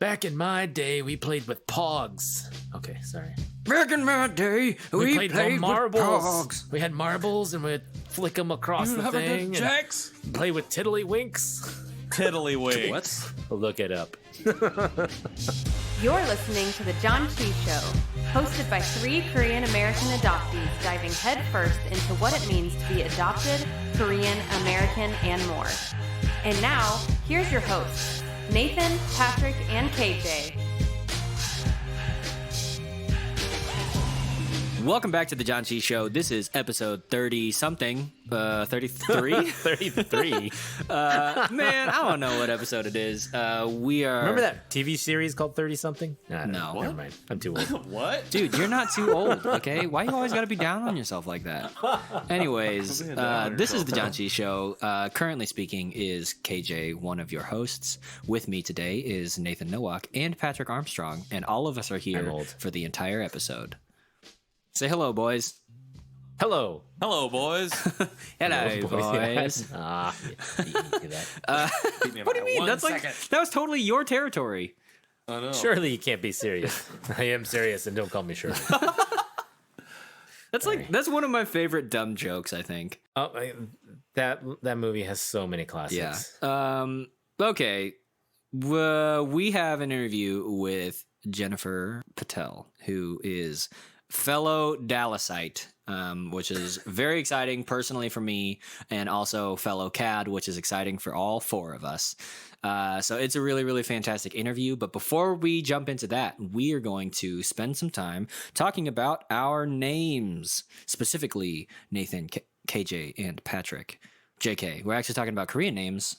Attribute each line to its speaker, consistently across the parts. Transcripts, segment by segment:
Speaker 1: Back in my day, we played with pogs. Okay, sorry.
Speaker 2: Back in my day, we played with
Speaker 1: marbles.
Speaker 2: pogs.
Speaker 1: We had marbles and we'd flick them across the thing.
Speaker 3: Jacks?
Speaker 1: And play with tiddlywinks.
Speaker 3: Tiddlywinks.
Speaker 2: What?
Speaker 1: Look it up.
Speaker 4: You're listening to the Janchi Show, hosted by 3 Korean American adoptees diving headfirst into what it means to be adopted, Korean American, and more. And now, here's your hosts, Nathan, Patrick, and KJ.
Speaker 2: Welcome back to the Janchi Show. This is episode 30-something. 33?
Speaker 1: 33.
Speaker 2: Man, I don't know what episode it is. We are...
Speaker 1: Remember that TV series called 30-something?
Speaker 2: No.
Speaker 1: Never mind. I'm too old.
Speaker 3: What?
Speaker 2: Dude, you're not too old, okay? Why you always gotta be down on yourself like that? Anyways, this is the Janchi Show. Currently speaking is KJ, one of your hosts. With me today is Nathan Nowak and Patrick Armstrong, and all of us are here for the entire episode. Say hello, boys.
Speaker 1: Hello.
Speaker 3: Hello, boys.
Speaker 2: Hello, boys.
Speaker 1: Ah, you do that.
Speaker 2: What do you mean? That was totally your territory.
Speaker 3: I know.
Speaker 1: Surely you can't be serious. I am serious, and don't call me Shirley.
Speaker 2: That's one of my favorite dumb jokes, I think.
Speaker 1: Oh, that movie has so many classics.
Speaker 2: Yeah. Okay. We have an interview with Jennifer Patel, who is fellow Dallasite, which is very exciting personally for me, and also fellow CAD, which is exciting for all 4 of us. So it's a really, really fantastic interview. But before we jump into that, we are going to spend some time talking about our names, specifically Nathan, KJ, and Patrick. JK. We're actually talking about Korean names,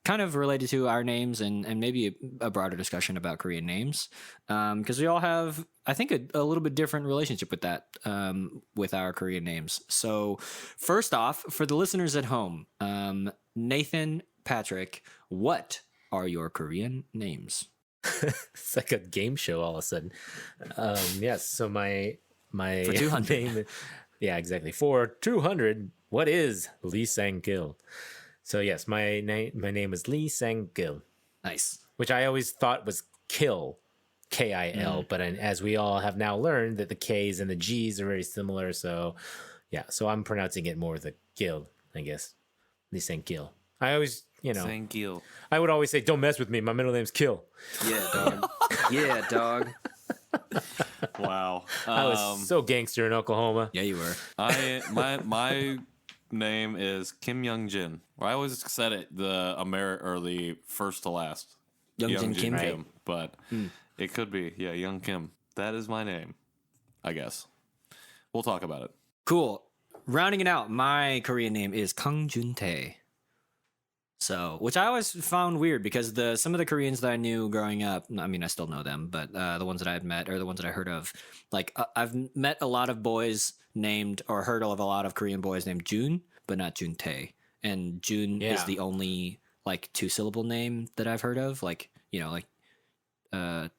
Speaker 2: kind of related to our names and maybe a broader discussion about Korean names, because we all have, I think, a little bit different relationship with that, with our Korean names. So first off, for the listeners at home, Nathan, Patrick, what are your Korean names?
Speaker 1: It's like a game show all of a sudden. Yes, so my
Speaker 2: For 200.
Speaker 1: name, yeah, exactly. For 200, what is Lee Sang-gil? So yes, my name is Lee Sang-gil,
Speaker 2: Nice.
Speaker 1: which I always thought was Kill, K-I-L, but as we all have now learned that the K's and the G's are very similar, so yeah, so I'm pronouncing it more the Gil, I guess. Lee Sang-gil. I always,
Speaker 3: Thank you.
Speaker 1: I would always say, don't mess with me, my middle name's Kill.
Speaker 2: Yeah, dog. Yeah, dog.
Speaker 3: Wow.
Speaker 1: I was so gangster in Oklahoma.
Speaker 2: Yeah, you were.
Speaker 3: My name is Kim Young Jin. I always said it the first to last.
Speaker 2: Young Jin Kim.
Speaker 3: But it could be Young Kim. That is my name, I guess. We'll talk about it.
Speaker 2: Cool. Rounding it out, my Korean name is Kang Jun-tae. So, which I always found weird because some of the Koreans that I knew growing up, I mean, I still know them, but the ones that I had met or the ones that I heard of, like I've met a lot of boys named or heard of a lot of Korean boys named Jun, but not Jun-tae. And Jun is the only like 2-syllable name that I've heard of, like, Lee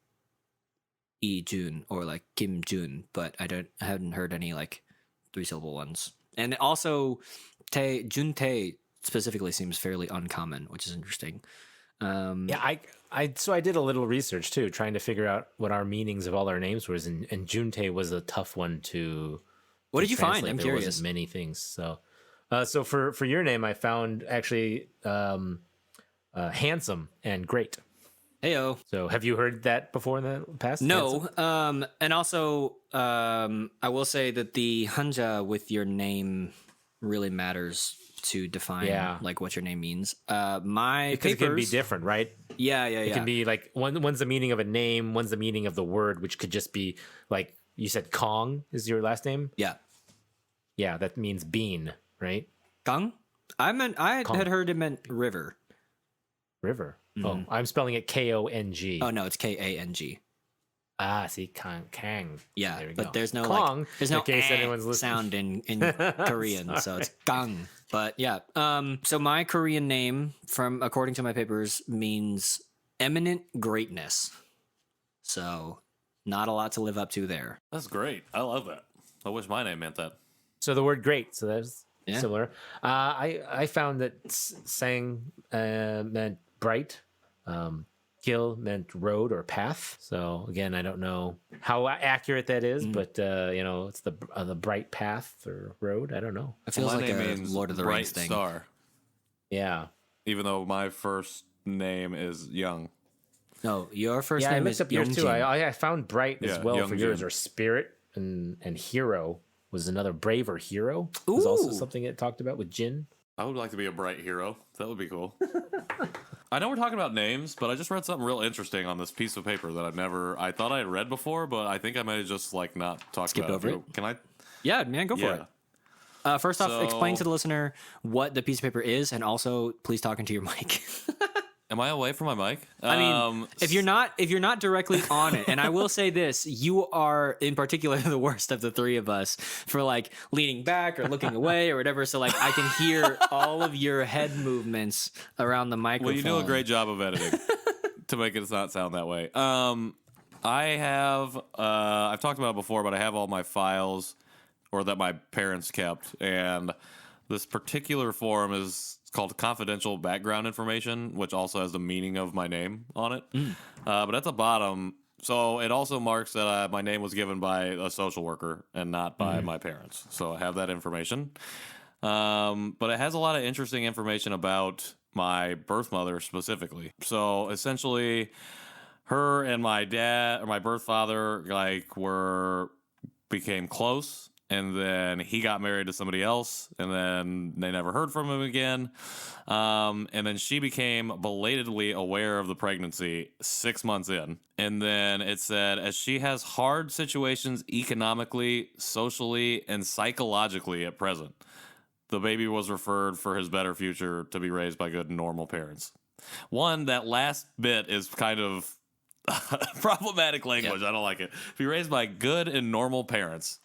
Speaker 2: Jun or like Kim Jun, but I haven't heard any like 3-syllable ones. And also Jun-tae specifically seems fairly uncommon, which is interesting.
Speaker 1: Yeah, I did a little research too, trying to figure out what our meanings of all our names was, and Juntae was a tough one to.
Speaker 2: What did you find? I'm
Speaker 1: there
Speaker 2: curious.
Speaker 1: Wasn't many things. So for your name, I found actually handsome and great.
Speaker 2: Heyo.
Speaker 1: So have you heard that before in the past?
Speaker 2: No.
Speaker 1: Handsome?
Speaker 2: And also, I will say that the hanja with your name really matters to define like what your name means. My
Speaker 1: because
Speaker 2: papers,
Speaker 1: it can be different, right?
Speaker 2: Yeah.
Speaker 1: It can be like one's the meaning of a name, one's the meaning of the word, which could just be like you said. Kong is your last name.
Speaker 2: Yeah.
Speaker 1: Yeah, that means bean, right?
Speaker 2: Kang? I had heard it meant river.
Speaker 1: River.
Speaker 2: Mm-hmm.
Speaker 1: Oh, I'm spelling it Kong.
Speaker 2: Oh no, it's Kang.
Speaker 1: Ah, see, Kang.
Speaker 2: Yeah,
Speaker 1: there we
Speaker 2: but
Speaker 1: go.
Speaker 2: there's no
Speaker 1: Kong,
Speaker 2: like, there's no
Speaker 1: in case anyone's listening.
Speaker 2: sound in Korean, so it's Kang. But yeah, so my Korean name, according to my papers, means eminent greatness. So not a lot to live up to there.
Speaker 3: That's great. I love that. I wish my name meant that.
Speaker 1: So the word great, so that's
Speaker 2: Yeah.
Speaker 1: similar. I found that sang meant bright, Gil meant road or path. So again, I don't know how accurate that is, but it's the bright path or road. I don't know.
Speaker 2: It feels
Speaker 3: my
Speaker 2: like
Speaker 3: name
Speaker 2: a
Speaker 3: means
Speaker 2: Lord of the
Speaker 3: bright
Speaker 2: Rings thing.
Speaker 3: star,
Speaker 1: Yeah.
Speaker 3: even though my first name is Young.
Speaker 2: No, your first
Speaker 1: Yeah, I
Speaker 2: name
Speaker 1: looked
Speaker 2: is
Speaker 1: up yours too.
Speaker 2: Youngjin.
Speaker 1: I found bright as
Speaker 3: Yeah,
Speaker 1: well for yours,
Speaker 3: Youngjin.
Speaker 1: or spirit, and hero was another brave or hero. Was also
Speaker 2: Ooh.
Speaker 1: something it talked about with Jin.
Speaker 3: I would like to be a bright hero. That would be cool. I know we're talking about names, but I just read something real interesting on this piece of paper that I thought I had read before, but I think I might have just like not talked
Speaker 2: Skip
Speaker 3: about
Speaker 2: over
Speaker 3: it.
Speaker 2: it?
Speaker 3: Can I?
Speaker 2: Yeah, man, go for
Speaker 3: Yeah.
Speaker 2: it. First off, explain
Speaker 3: So-
Speaker 2: to the listener what the piece of paper is, and also please talk into your mic.
Speaker 3: Am I away from my mic?
Speaker 2: I mean, if you're not directly on it, and I will say this, you are in particular the worst of the three of us for like leaning back or looking away or whatever. So like I can hear all of your head movements around the microphone.
Speaker 3: Well, you do a great job of editing to make it not sound that way. I have, I've talked about it before, but I have all my files or that my parents kept. And this particular form is called confidential background information, which also has the meaning of my name on it. But at the bottom, so it also marks that my name was given by a social worker and not by my parents. So I have that information. But it has a lot of interesting information about my birth mother specifically. So essentially, her and my dad or my birth father became close, and then he got married to somebody else, and then they never heard from him again. And then she became belatedly aware of the pregnancy 6 months in. And then it said, as she has hard situations economically, socially, and psychologically at present, the baby was referred for his better future to be raised by good and normal parents. That last bit is kind of problematic language. I don't like it. Be raised by good and normal parents.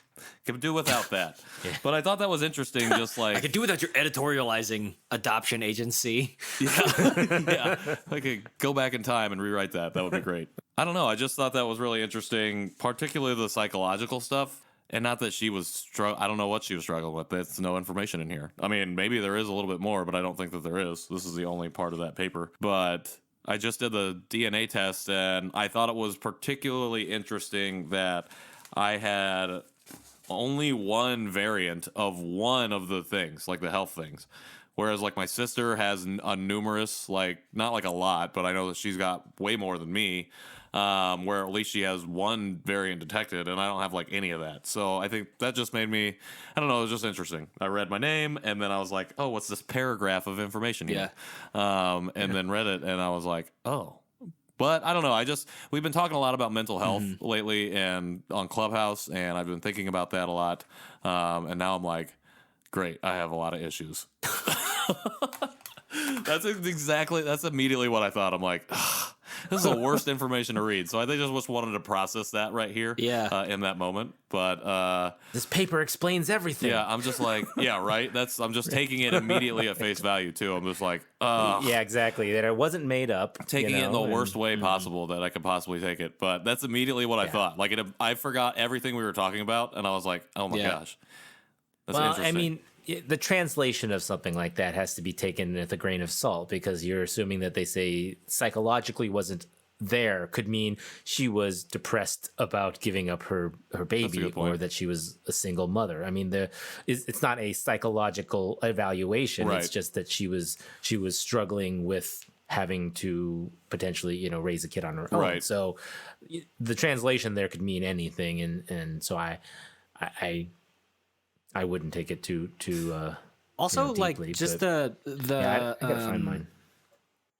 Speaker 3: Can do without that. But I thought that was interesting, just like...
Speaker 2: I could do without your editorializing adoption agency.
Speaker 3: yeah. I could go back in time and rewrite that. That would be great. I don't know. I just thought that was really interesting, particularly the psychological stuff. And not that she was I don't know what she was struggling with. There's no information in here. I mean, maybe there is a little bit more, but I don't think that there is. This is the only part of that paper. But I just did the DNA test, and I thought it was particularly interesting that I had only one variant of one of the things, like the health things. Whereas, like, my sister has a numerous, like, not like a lot, but I know that she's got way more than me, where at least she has one variant detected, and I don't have, like, any of that. So I think that just made me, I don't know, it was just interesting. I read my name, and then I was like, oh, what's this paragraph of information here? And then read it, and I was like, oh. But I don't know. We've been talking a lot about mental health lately and on Clubhouse, and I've been thinking about that a lot. And now I'm like, great, I have a lot of issues. That's immediately what I thought. I'm like, this is the worst information to read. So I think I just wanted to process that right here in that moment. But
Speaker 1: this paper explains everything.
Speaker 3: Yeah, I'm just like, yeah, right. I'm just taking it immediately at face value too. I'm just like,
Speaker 1: yeah, exactly. That it wasn't made up.
Speaker 3: Taking it in the worst way possible that I could possibly take it. But that's immediately what I thought. Like, I forgot everything we were talking about, and I was like, oh my gosh. That's
Speaker 1: Well,
Speaker 3: interesting.
Speaker 1: I mean, the translation of something like that has to be taken with a grain of salt, because you're assuming that they say psychologically wasn't there could mean she was depressed about giving up her baby, or that she was a single mother. I mean, it's not a psychological evaluation.
Speaker 3: Right.
Speaker 1: It's just that she was struggling with having to potentially, raise a kid on her own.
Speaker 3: Right.
Speaker 1: So the translation there could mean anything. And so I wouldn't take it too
Speaker 2: Also,
Speaker 1: deeply,
Speaker 2: like, just
Speaker 1: but-
Speaker 2: the
Speaker 1: I gotta find mine.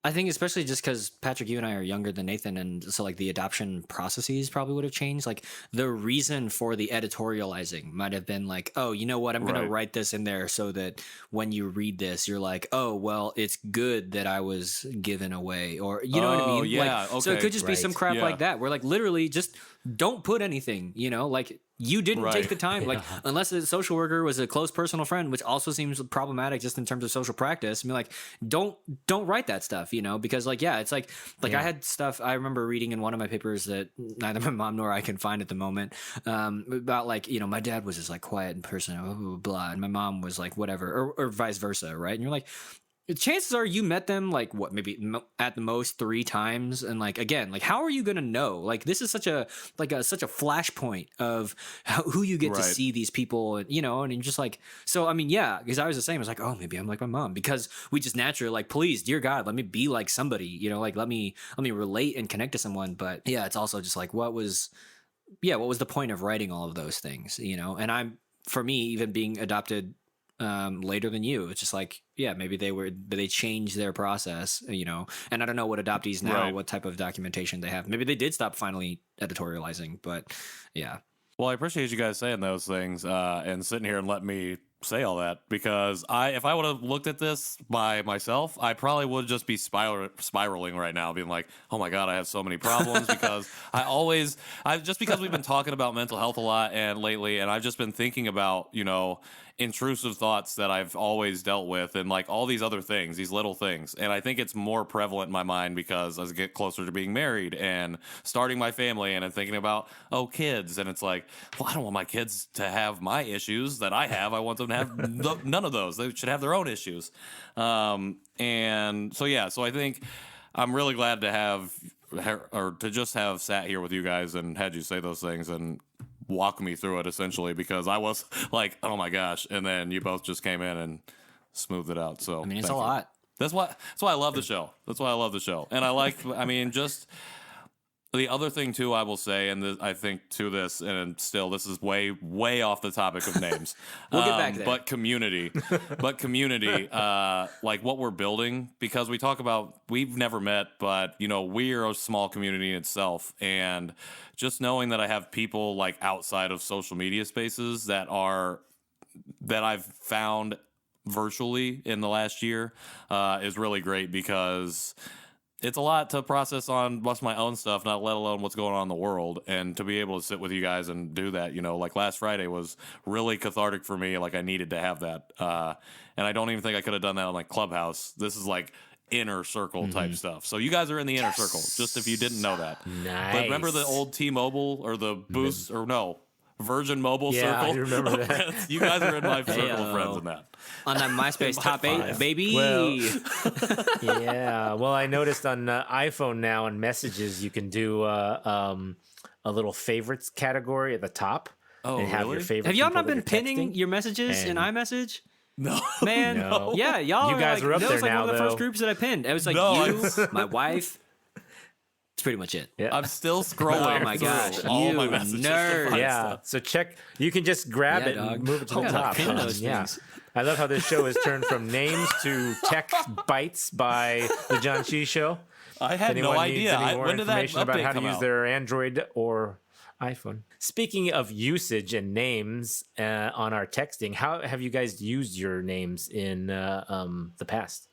Speaker 2: I think especially just because Patrick, you and I are younger than Nathan, and so like the adoption processes probably would have changed. Like the reason for the editorializing might have been like, oh, you know what, I'm going to write this in there so that when you read this, you're like, oh, well, it's good that I was given away, or you know what I mean?
Speaker 3: Yeah,
Speaker 2: like, so it could just be some crap like that, where like literally just don't put anything, like you didn't take the time, like unless the social worker was a close personal friend, which also seems problematic just in terms of social practice. I mean, like, don't write that stuff, because like, it's like I had stuff I remember reading in one of my papers that neither my mom nor I can find at the moment, about like, my dad was just like quiet in person, blah, blah, blah, and my mom was like whatever, or vice versa, right? And you're like, chances are you met them like what, maybe at the most 3 times, and like again, like how are you gonna know? Like this is such a flashpoint of who you get to see these people, and and you're just like, so I mean, yeah, because I was the same. I was like, oh, maybe I'm like my mom, because we just naturally like, please, dear God, let me be like somebody, like let me relate and connect to someone. But yeah, it's also just like, what was the point of writing all of those things, And for me, even being adopted later than you, it's just like, yeah, maybe they changed their process, and I don't know what adoptees now, what type of documentation they have. Maybe they did stop finally editorializing, but yeah.
Speaker 3: Well, I appreciate you guys saying those things and sitting here and letting me say all that, because if I would have looked at this by myself, I probably would just be spiraling right now, being like, oh my God, I have so many problems because just because we've been talking about mental health a lot and lately, and I've just been thinking about, intrusive thoughts that I've always dealt with, and like all these other things, these little things. And I think it's more prevalent in my mind because as I get closer to being married and starting my family, and I'm thinking about, kids. And it's like, well, I don't want my kids to have my issues that I have. I want them to have none of those. They should have their own issues. And so, yeah, so I think I'm really glad to have, or to just have sat here with you guys and had you say those things and walk me through it, essentially, because I was like, oh my gosh, and then you both just came in and smoothed it out. So
Speaker 2: I mean, it's a lot.
Speaker 3: That's why I love the show. That's why I love the show. And I like, just the other thing too, I will say, and I think to this, and still, this is way off the topic of names.
Speaker 2: We'll get back there.
Speaker 3: But community, like what we're building, because we talk about, we've never met, but we're a small community in itself, and just knowing that I have people like outside of social media spaces that I've found virtually in the last year is really great, because it's a lot to process on what's my own stuff, not let alone what's going on in the world. And to be able to sit with you guys and do that, like last Friday was really cathartic for me. Like I needed to have that. And I don't even think I could have done that on like Clubhouse. This is like inner circle type stuff. So you guys are in the inner circle, just if you didn't know that.
Speaker 1: Nice.
Speaker 3: But remember the old T-Mobile or the Boost or no, Virgin Mobile circle?
Speaker 1: I remember that.
Speaker 3: Friends? You guys are in my circle of friends in that.
Speaker 2: On that MySpace top 8, baby.
Speaker 1: Well, yeah. Well, I noticed on iPhone now in messages, you can do a little favorites category at the top.
Speaker 3: Oh,
Speaker 1: and have
Speaker 3: really?
Speaker 1: your favorite.
Speaker 2: Have y'all
Speaker 1: people
Speaker 2: not
Speaker 1: that
Speaker 2: been
Speaker 1: you're
Speaker 2: pinning
Speaker 1: texting.
Speaker 2: your messages in
Speaker 1: And-
Speaker 2: iMessage?
Speaker 3: No.
Speaker 2: Man,
Speaker 1: No.
Speaker 2: yeah, y'all
Speaker 1: You guys
Speaker 2: like,
Speaker 1: were up
Speaker 2: that
Speaker 1: there
Speaker 2: was like
Speaker 1: now,
Speaker 2: one of the first
Speaker 1: though.
Speaker 2: groups that I pinned. It was like
Speaker 3: No,
Speaker 2: you, my wife. It's pretty much it.
Speaker 1: Yeah.
Speaker 3: I'm still scrolling.
Speaker 2: Oh my
Speaker 3: through
Speaker 2: gosh,
Speaker 3: all
Speaker 2: you
Speaker 3: my messages to
Speaker 2: nerd.
Speaker 3: find
Speaker 1: Yeah.
Speaker 3: stuff.
Speaker 1: So check. You can just grab
Speaker 2: Yeah,
Speaker 1: it and
Speaker 2: dog.
Speaker 1: move it to
Speaker 2: I
Speaker 1: the
Speaker 2: gotta
Speaker 1: top.
Speaker 2: pin those
Speaker 1: Yeah.
Speaker 2: things.
Speaker 1: I love how this show has turned from names to tech bites by the Janchi Show.
Speaker 3: I had no
Speaker 1: Anyone needs
Speaker 3: idea.
Speaker 1: any more
Speaker 3: When did that
Speaker 1: information about
Speaker 3: update
Speaker 1: how to
Speaker 3: come
Speaker 1: use
Speaker 3: out?
Speaker 1: their Android or iPhone. Speaking of usage and names on our texting, how have you guys used your names in the past?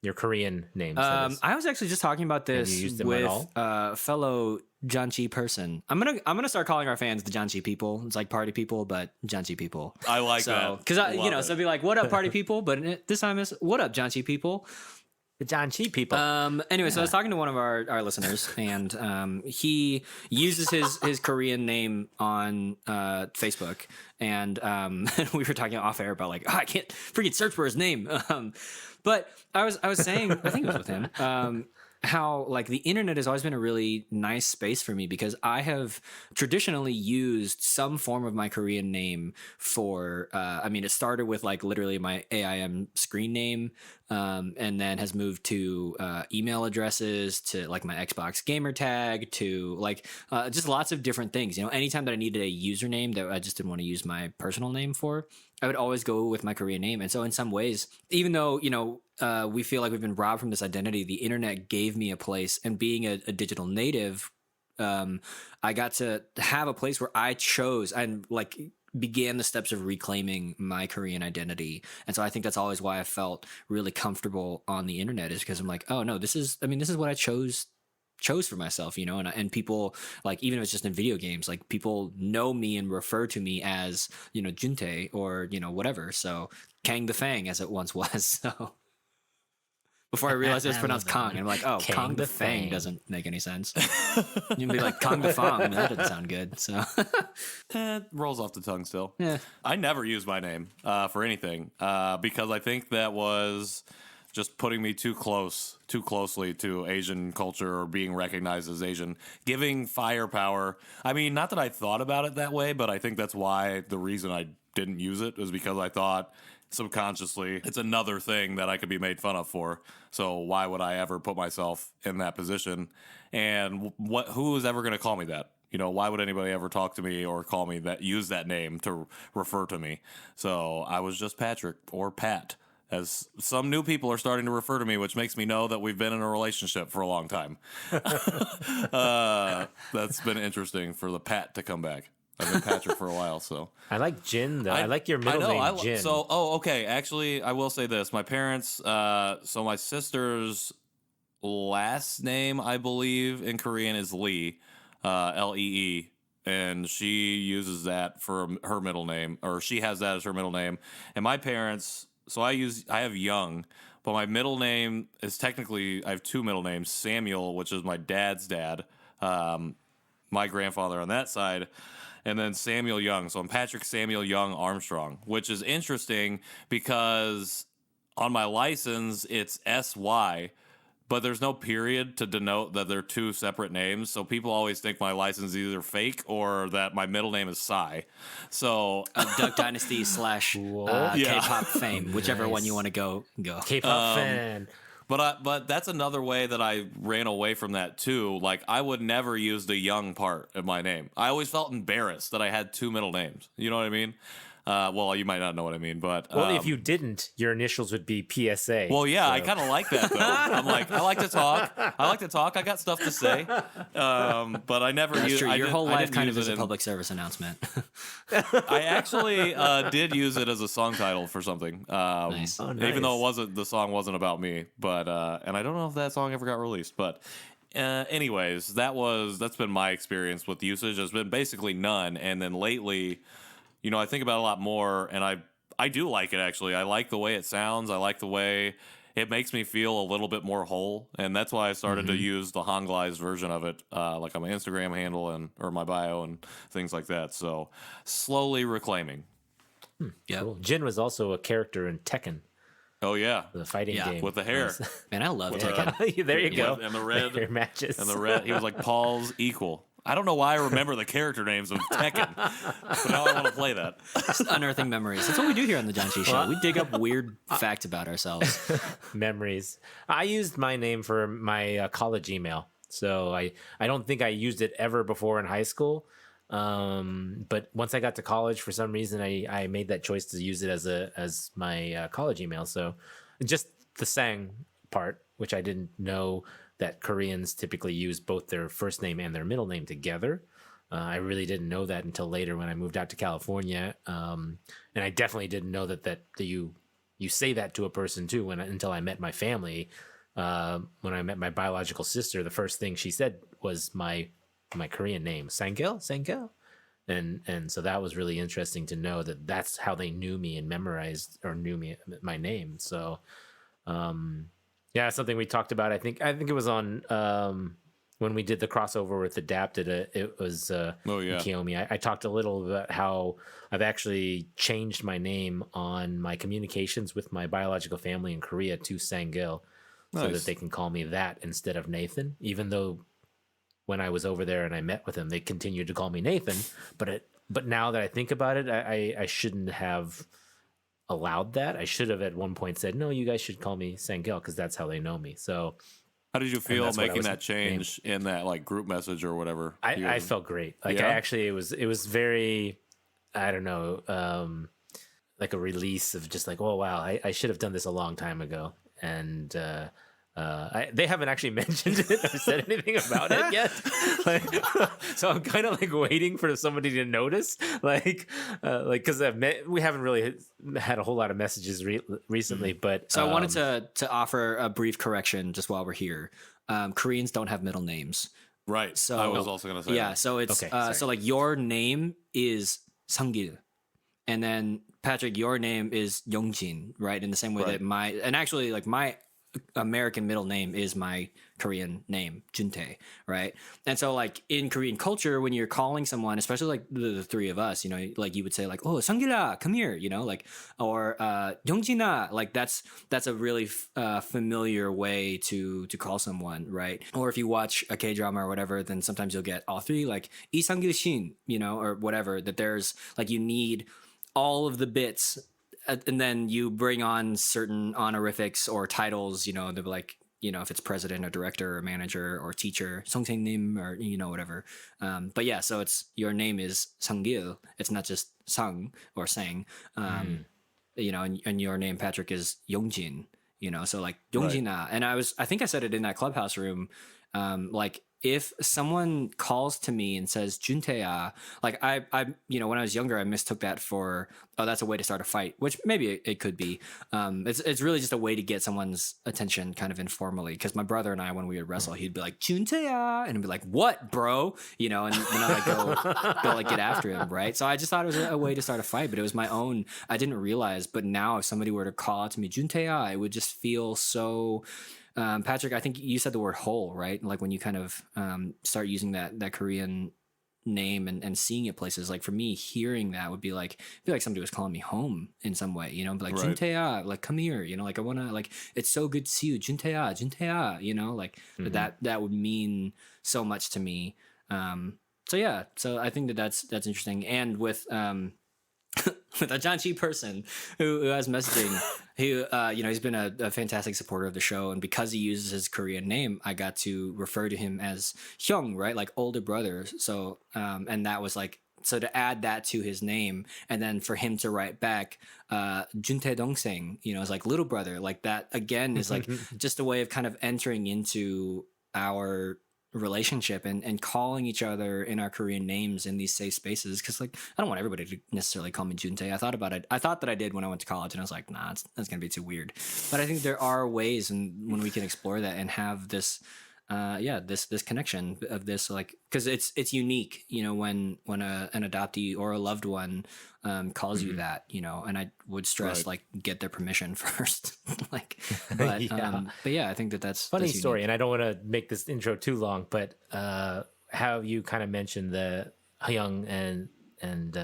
Speaker 1: Your Korean names. that is.
Speaker 2: I was actually just talking about
Speaker 1: you
Speaker 2: this
Speaker 1: used them
Speaker 2: with
Speaker 1: at all?
Speaker 2: fellow Janchi person. I'm gonna start calling our fans the Janchi people. It's like party people, but Janchi people.
Speaker 3: I like that.
Speaker 2: Because
Speaker 3: Love
Speaker 2: so
Speaker 3: it.
Speaker 2: it'd be like, what up, party people? But this time it's what up, Janchi people.
Speaker 1: The Janchi people.
Speaker 2: Anyway, so I was talking to one of our listeners, and he uses his Korean name on Facebook, and we were talking off air about like, I can't freaking search for his name. But I was saying, I think it was with him, how like the internet has always been a really nice space for me, because I have traditionally used some form of my Korean name for it started with like literally my AIM screen name, and then has moved to email addresses, to like my Xbox gamer tag, to like just lots of different things. Anytime that I needed a username that I just didn't want to use my personal name for, I would always go with my Korean name. And so in some ways, even though, we feel like we've been robbed from this identity, the internet gave me a place. And being a digital native, I got to have a place where I chose and like began the steps of reclaiming my Korean identity. And so I think that's always why I felt really comfortable on the internet, is because I'm like, oh no, this is what I chose for myself, and people, like, even if it's just in video games, like people know me and refer to me as, Juntae or, whatever. So Kang the Fang, as it once was. So, before I realized it was pronounced Kong. And I'm like, oh,
Speaker 1: Kang
Speaker 2: Kong
Speaker 1: the
Speaker 2: the Fang
Speaker 1: Fang.
Speaker 2: doesn't make any sense. You'd be like, Kong the Fong. That doesn't sound good. So,
Speaker 3: It rolls off the tongue still.
Speaker 2: yeah.
Speaker 3: I never use my name for anything because I think that was just putting me too closely to Asian culture or being recognized as Asian, giving firepower. I mean, not that I thought about it that way, but I think that's why the reason I didn't use it is because I thought subconsciously it's another thing that I could be made fun of for. So why would I ever put myself in that position? And who is ever going to call me that? You know, why would anybody ever talk to me or call me that, use that name to refer to me? So I was just Patrick or Pat, as some new people are starting to refer to me, which makes me know that we've been in a relationship for a long time. That's been interesting for the Pat to come back. I've been Patrick for a while, so.
Speaker 1: I like Jin, though. I like your middle name, Jin.
Speaker 3: So, okay. Actually, I will say this. My parents, so my sister's last name, I believe, in Korean is Lee, Lee. And she uses that for her middle name, or she has that as her middle name. And my parents, so I have Young, but my middle name is technically, I have two middle names, Samuel, which is my dad's dad, my grandfather on that side, and then Samuel Young. So I'm Patrick Samuel Young Armstrong, which is interesting because on my license, it's SY, but there's no period to denote that they're two separate names. So people always think my license is either fake or that my middle name is Psy. So
Speaker 2: Duck Dynasty / K-pop fame, whichever one you want to go.
Speaker 1: K-pop fan.
Speaker 3: But that's another way that I ran away from that too. Like I would never use the Young part of my name. I always felt embarrassed that I had two middle names. You know what I mean? Well, you might not know what I mean, but
Speaker 1: Well, if you didn't, your initials would be PSA.
Speaker 3: well, yeah,
Speaker 1: so.
Speaker 3: I kind of like that though. I'm like, I like to talk. I got stuff to say, but I never
Speaker 2: That's
Speaker 3: use.
Speaker 2: true. Your whole life kind of is
Speaker 3: it
Speaker 2: a public service announcement.
Speaker 3: I actually did use it as a song title for something.
Speaker 2: Nice.
Speaker 1: Oh, nice.
Speaker 3: Even though the song wasn't about me, but and I don't know if that song ever got released, but. Anyways, that's been my experience with usage. Has been basically none, and then lately, you know, I think about it a lot more, and I do like it actually. I like the way it sounds. I like the way it makes me feel a little bit more whole, and that's why I started to use the Hangulized version of it, like on my Instagram handle or my bio and things like that. So slowly reclaiming.
Speaker 2: Yeah.
Speaker 1: Cool. Jin was also a character in Tekken,
Speaker 3: Oh yeah,
Speaker 1: the fighting game.
Speaker 3: with the hair.
Speaker 2: Man, I love Tekken.
Speaker 1: There you go.
Speaker 3: And the red
Speaker 1: Hair matches.
Speaker 3: and the red. He was like Paul's equal. I don't know why I remember the character names of Tekken, but now I want to play that.
Speaker 2: Just unearthing memories. That's what we do here on the Janchi Show. We dig up weird facts about ourselves.
Speaker 1: Memories. I used my name for my college email, so I don't think I used it ever before in high school. But once I got to college, for some reason, I made that choice to use it as my college email. So just the sang part, which I didn't know that Koreans typically use both their first name and their middle name together. I really didn't know that until later when I moved out to California. And I definitely didn't know that you say that to a person too. Until I met my family, when I met my biological sister, the first thing she said was my Korean name, Sangil. And so that was really interesting to know that that's how they knew me and memorized or knew my name. So, yeah, something we talked about. I think it was on when we did the crossover with Adapted. It was Kiyomi. I talked a little about how I've actually changed my name on my communications with my biological family in Korea to Sangil, so that they can call me that instead of Nathan. Even though when I was over there and I met with him, they continued to call me Nathan. But now that I think about it, I shouldn't have allowed that. I should have at one point said, no, you guys should call me Sangil because that's how they know me. So
Speaker 3: how did you feel making that change in that like group message or whatever?
Speaker 1: I felt great. Like it was very, I don't know, like a release of just like, oh wow, I should have done this a long time ago. And they haven't actually mentioned it or said anything about it yet. So I'm kind of like waiting for somebody to notice, because we haven't really had a whole lot of messages recently. But
Speaker 2: so I wanted to offer a brief correction just while we're here. Koreans don't have middle names,
Speaker 3: right? So I was also going to say,
Speaker 2: that. So it's so like your name is Sangil, and then Patrick, your name is Yongjin, right? In the same way that my American middle name is my Korean name, Juntae, right? And so like in Korean culture, when you're calling someone, especially like the three of us, you know, like you would say like, oh, Sangila, come here, you know, like, or Yongjina, like that's a really familiar way to call someone, right? Or if you watch a K-drama or whatever, then sometimes you'll get all three, like Lee Sang-gil Shin, you know, or whatever, that there's like, you need all of the bits, and then you bring on certain honorifics or titles, you know, they're like, you know, if it's president or director or manager or teacher, Songsaengnim, or, you know, whatever. But yeah, so it's, your name is Sang-gil. It's not just Sang or Sang. You know, and your name, Patrick, is Yongjin, you know, so like Yongjina. And I think I said it in that clubhouse room. Like, if someone calls to me and says Juntae, like I, you know, when I was younger, I mistook that for, oh, that's a way to start a fight, which maybe it could be. It's really just a way to get someone's attention kind of informally. Because my brother and I, when we would wrestle, he'd be like Juntae, and I'd be like, what, bro? You know, and then I like go like get after him, right? So I just thought it was a way to start a fight, but it was my own. I didn't realize, but now if somebody were to call out to me Juntae, it would just feel so. Patrick, I think you said the word whole, right? Like when you kind of start using that Korean name and seeing it places, like for me, hearing that would be like somebody was calling me home in some way, you know, be like, Juntae, like come here, you know, like I want to, like, it's so good to see you, Juntae, you know, like that would mean so much to me. So yeah, so I think that's interesting. And with with a Janchi person who has messaging, who you know, he's been a fantastic supporter of the show, and because he uses his Korean name, I got to refer to him as Hyung, right, like older brother. So and that was like, so to add that to his name, and then for him to write back Juntae Dongseng, you know, it's like little brother, like that again is like just a way of kind of entering into our relationship and calling each other in our Korean names in these safe spaces, because like I don't want everybody to necessarily call me Juntae. I thought about it. I thought that I did when I went to college, and I was like, nah, that's gonna be too weird. But I think there are ways, and when we can explore that and have this this connection of this, like, because it's unique, you know, when an adoptee or a loved one calls you that, you know, and I would stress like get their permission first, like, but yeah, I think that's
Speaker 1: funny
Speaker 2: that's
Speaker 1: story, and I don't want to make this intro too long, but how you kind of mentioned the Hyung and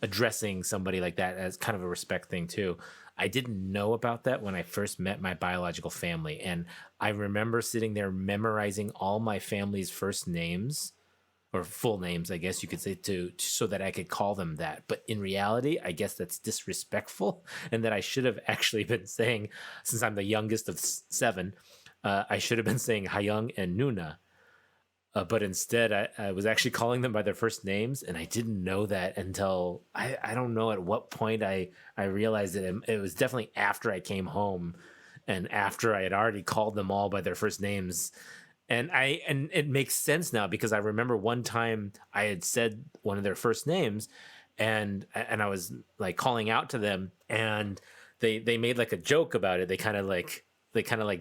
Speaker 1: addressing somebody like that as kind of a respect thing too. I didn't know about that when I first met my biological family. And I remember sitting there memorizing all my family's first names, or full names, I guess you could say, so that I could call them that. But in reality, I guess that's disrespectful, and that I should have actually been saying, since I'm the youngest of 7, I should have been saying Hyung and Nuna. But instead, I was actually calling them by their first names, and I didn't know that until I don't know at what point I realized it. It was definitely after I came home, and after I had already called them all by their first names. And it makes sense now, because I remember one time I had said one of their first names, and I was like calling out to them, and they made like a joke about it. They kind of like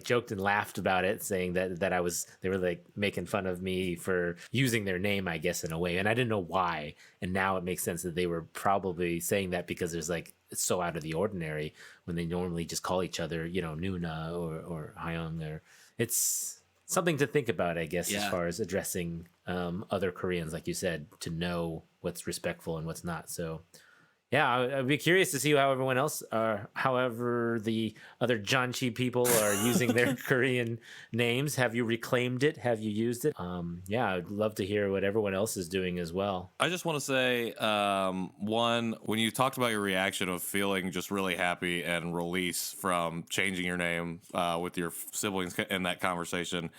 Speaker 1: joked and laughed about it, saying that they were like making fun of me for using their name, I guess, in a way. And I didn't know why. And now it makes sense that they were probably saying that because there's like, it's so out of the ordinary when they normally just call each other, you know, Nuna or Hyung, or it's something to think about, I guess, as far as addressing other Koreans, like you said, to know what's respectful and what's not. So yeah, I'd be curious to see how everyone else, however the other Janchi people are using their Korean names. Have you reclaimed it? Have you used it? Yeah, I'd love to hear what everyone else is doing as well.
Speaker 3: I just want to say, one, when you talked about your reaction of feeling just really happy and release from changing your name with your siblings in that conversation,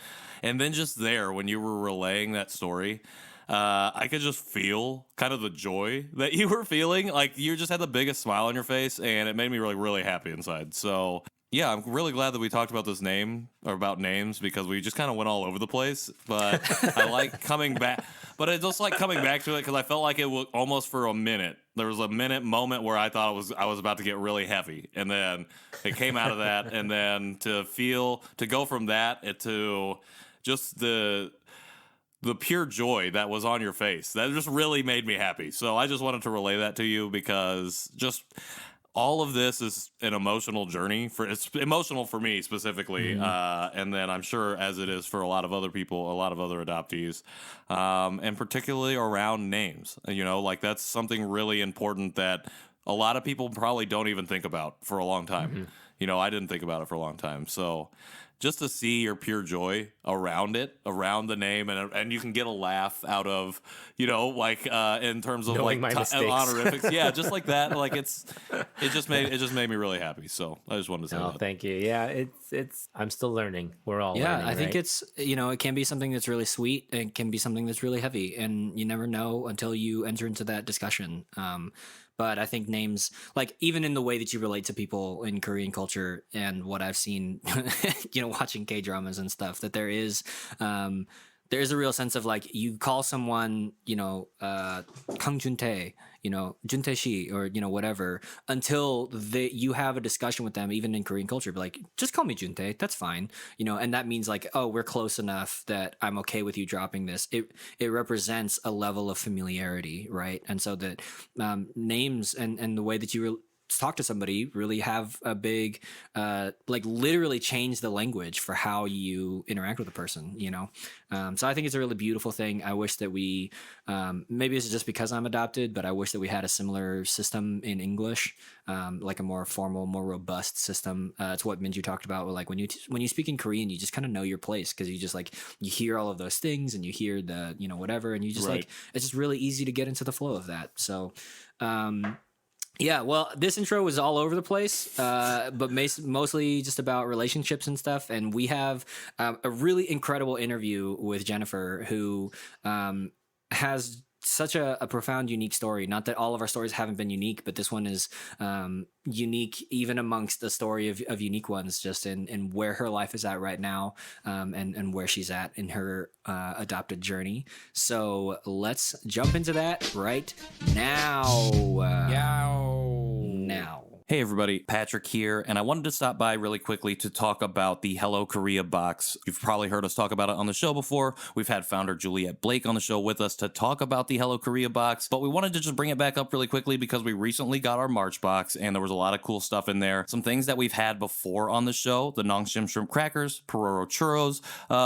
Speaker 3: and then just there when you were relaying that story, I could just feel kind of the joy that you were feeling. Like, you just had the biggest smile on your face, and it made me really, really happy inside. So yeah, I'm really glad that we talked about this name, or about names, because we just kind of went all over the place. But I like coming back. But it's just like coming back to it, because I felt like it was almost for a minute. There was a moment where I thought I was about to get really heavy, and then it came out of that, and then to go from that to just the pure joy that was on your face, that just really made me happy. So I just wanted to relay that to you, because just all of this is an emotional journey it's emotional for me specifically. And then I'm sure as it is for a lot of other people, a lot of other adoptees, and particularly around names, like that's something really important that a lot of people probably don't even think about for a long time. I didn't think about it for a long time. So just to see your pure joy around the name, and you can get a laugh out of, like in terms of
Speaker 1: knowing
Speaker 3: like
Speaker 1: my mistakes.
Speaker 3: honorifics, yeah, just like that. Like it just made me really happy. So I just wanted to say that.
Speaker 1: Thank you. Yeah, it's I'm still learning. We're all learning,
Speaker 2: I think
Speaker 1: right?
Speaker 2: it's, it can be something that's really sweet. And it can be something that's really heavy, and you never know until you enter into that discussion. But I think names, like even in the way that you relate to people in Korean culture and what I've seen, watching K-dramas and stuff, that there is a real sense of like you call someone, Kang Juntae, Juntae Shi, or whatever, until you have a discussion with them, even in Korean culture, be like, just call me Juntae, that's fine, and that means like, oh, we're close enough that I'm okay with you dropping this. It represents a level of familiarity, right? And so that names and the way that you talk to somebody really have a big like literally change the language for how you interact with a person. So I think it's a really beautiful thing. I wish that we maybe it's just because I'm adopted, but I wish that we had a similar system in English, like a more formal, more robust system. It's what Minju talked about, like when you speak in Korean, you just kind of know your place, because you just like you hear all of those things and you hear the whatever, and you just like it's just really easy to get into the flow of that. So yeah, well, this intro was all over the place, but mostly just about relationships and stuff. And we have a really incredible interview with Jennifer, who has such a profound, unique story. Not that all of our stories haven't been unique, but this one is unique even amongst the story of unique ones, just in where her life is at right now, and where she's at in her adopted journey. So let's jump into that right now. Now.
Speaker 3: Hey everybody, Patrick here, and I wanted to stop by really quickly to talk about the Hello Korea box. You've probably heard us talk about it on the show before. We've had founder Juliette Blake on the show with us to talk about the Hello Korea box, but we wanted to just bring it back up really quickly because we recently got our March box, and there was a lot of cool stuff in there. Some things that we've had before on the show, the Nongshim shrimp crackers, Pororo churros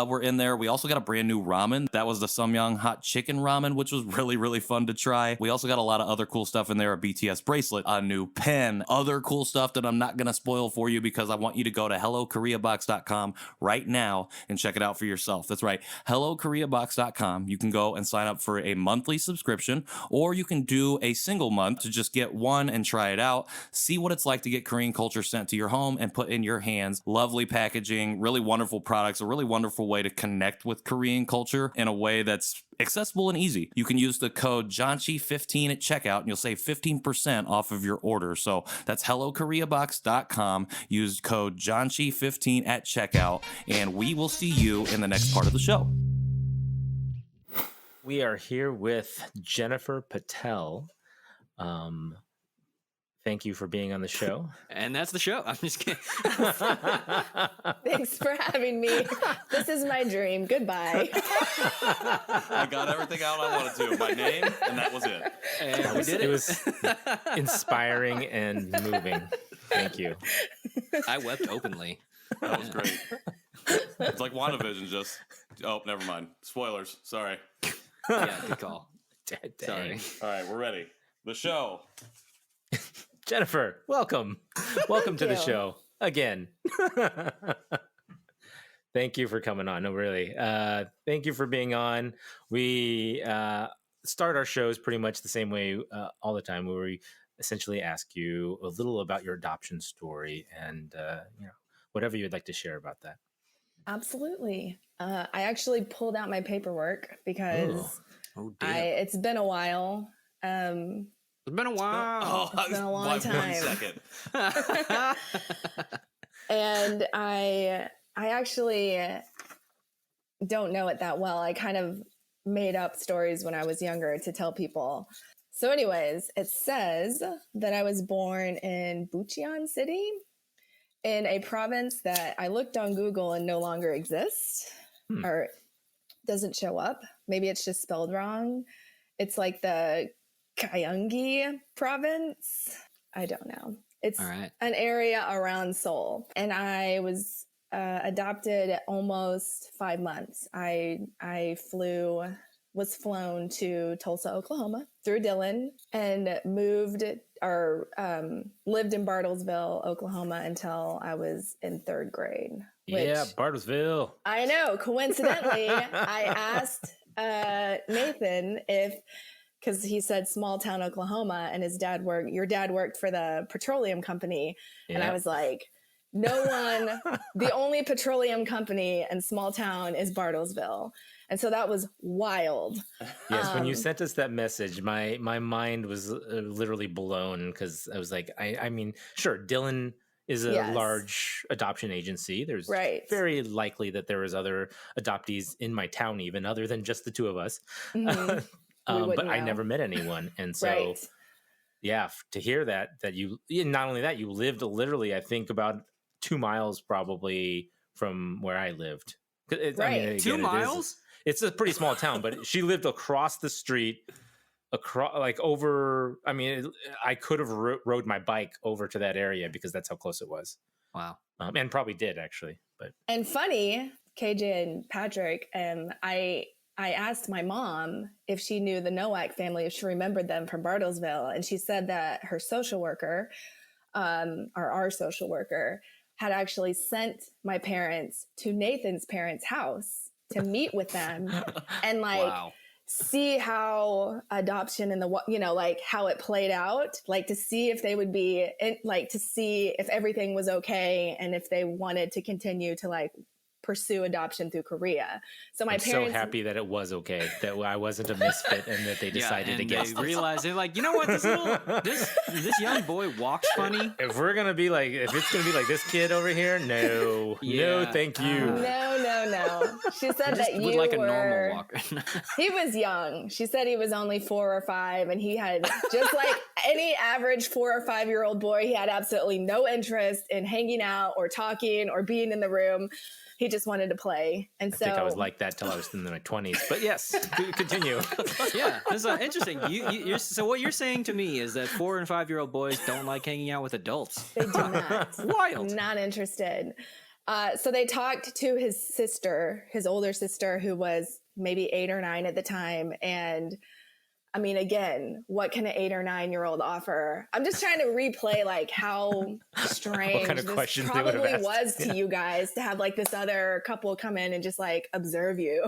Speaker 3: were in there. We also got a brand new ramen. That was the Samyang hot chicken ramen, which was really, really fun to try. We also got a lot of other cool stuff in there, a BTS bracelet, a new pen, other cool stuff that I'm not going to spoil for you because I want you to go to HelloKoreaBox.com right now and check it out for yourself. That's right, HelloKoreaBox.com. You can go and sign up for a monthly subscription, or you can do a single month to just get one and try it out. See what it's like to get Korean culture sent to your home and put in your hands. Lovely packaging, really wonderful products, a really wonderful way to connect with Korean culture in a way that's accessible and easy. You can use the code Janchi15 at checkout and you'll save 15% off of your order. So that's HelloKoreaBox.com. Use code Janchi15 at checkout, and we will see you in the next part of the show.
Speaker 1: We are here with Jennifer Patel. Thank you for being on the show.
Speaker 2: And that's the show. I'm just kidding.
Speaker 5: Thanks for having me. This is my dream. Goodbye.
Speaker 3: I got everything out I wanted to. My name, and that was it.
Speaker 2: And we did it.
Speaker 1: It was inspiring and moving. Thank you.
Speaker 2: I wept openly.
Speaker 3: That was great. It's like WandaVision just... Oh, never mind. Spoilers. Sorry.
Speaker 2: Yeah, good call.
Speaker 1: Dang.
Speaker 2: Sorry.
Speaker 3: All right, we're ready. The show.
Speaker 1: Jennifer, welcome. Welcome to the
Speaker 5: you.
Speaker 1: show again. Thank you for coming on. No, really. Thank you for being on. We start our shows pretty much the same way all the time, where we essentially ask you a little about your adoption story and whatever you'd like to share about that.
Speaker 5: Absolutely. I actually pulled out my paperwork because
Speaker 2: Oh, dear.
Speaker 5: it's been a while.
Speaker 2: It's been a while.
Speaker 5: It's been a long
Speaker 3: Like
Speaker 5: time.
Speaker 3: 1 second.
Speaker 5: And I actually don't know it that well. I kind of made up stories when I was younger to tell people. So anyways, it says that I was born in Bucheon City, in a province that I looked on Google and no longer exists, or doesn't show up. Maybe it's just spelled wrong. It's like the Gyeonggi province. I don't know. It's
Speaker 2: All right.
Speaker 5: an area around Seoul. And I was adopted at almost 5 months. I was flown to Tulsa, Oklahoma through Dylan and moved or lived in Bartlesville, Oklahoma until I was in 3rd grade.
Speaker 1: Yeah, Bartlesville.
Speaker 5: I know. Coincidentally, I asked Nathan because he said small town Oklahoma and your dad worked for the petroleum company.
Speaker 1: Yeah.
Speaker 5: And I was like, the only petroleum company in small town is Bartlesville. And so that was wild.
Speaker 1: Yes, when you sent us that message, my mind was literally blown because I was like, I mean, sure, Dylan is a large adoption agency. There's very likely that there was other adoptees in my town, even other than just the two of us.
Speaker 5: Mm-hmm.
Speaker 1: But I never met anyone, and so to hear that you not only that you lived literally, I think about 2 miles probably from where I lived. I mean, again,
Speaker 2: 2 miles.
Speaker 1: It's a pretty small town, but she lived across the street, over. I mean, I could have rode my bike over to that area because that's how close it was.
Speaker 2: Wow.
Speaker 1: And probably did actually, but
Speaker 5: and funny, KJ and Patrick, I asked my mom if she knew the Nowak family, if she remembered them from Bartlesville, and she said that her social worker, or our social worker, had actually sent my parents to Nathan's parents' house to meet with them and see how adoption and how it played out, to see if they would be to see if everything was okay and if they wanted to continue to pursue adoption through Korea. So my parents,
Speaker 1: so happy that it was okay, that I wasn't a misfit and that they decided against
Speaker 2: they
Speaker 1: it.
Speaker 2: realized they're like, you know what, this young boy walks funny.
Speaker 1: If it's gonna be like this kid over here, no, thank you.
Speaker 5: No. She said that you
Speaker 2: like
Speaker 5: were
Speaker 2: a normal walker.
Speaker 5: He was young. She said he was only 4 or 5, and he had, just like any average 4 or 5-year-old boy, he had absolutely no interest in hanging out or talking or being in the room. He just wanted to play. And so
Speaker 1: I think I was like that till I was in my 20s. But yes, continue.
Speaker 2: Yeah, this is interesting. So what you're saying to me is that 4 and 5-year-old boys don't like hanging out with adults.
Speaker 5: They do not.
Speaker 2: Wild.
Speaker 5: Not interested. So they talked to his sister, his older sister, who was maybe 8 or 9 at the time. And I mean, again, what can an 8 or 9-year-old offer? I'm just trying to replay how strange this probably was to you guys to have this other couple come in and just observe you.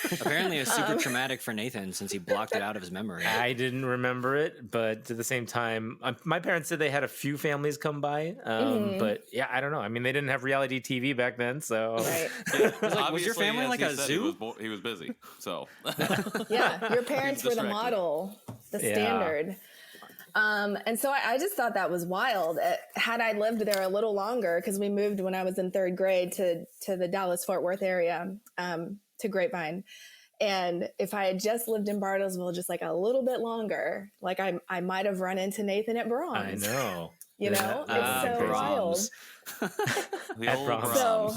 Speaker 2: Apparently it's super traumatic for Nathan since he blocked it out of his memory.
Speaker 1: I didn't remember it, but at the same time, my parents said they had a few families come by. But yeah, I don't know. I mean, they didn't have reality TV back then, so.
Speaker 5: Right.
Speaker 3: Yeah.
Speaker 2: Was your family like a zoo?
Speaker 3: He was busy, so.
Speaker 5: Yeah, your parents were the model, the standard. And so I just thought that was wild. Had I lived there a little longer, because we moved when I was in 3rd grade to the Dallas-Fort Worth area, to Grapevine. And if I had just lived in Bartlesville just a little bit longer, I might have run into Nathan at Brahms.
Speaker 1: I know.
Speaker 5: It's so wild.
Speaker 3: The old Brahms.
Speaker 5: So,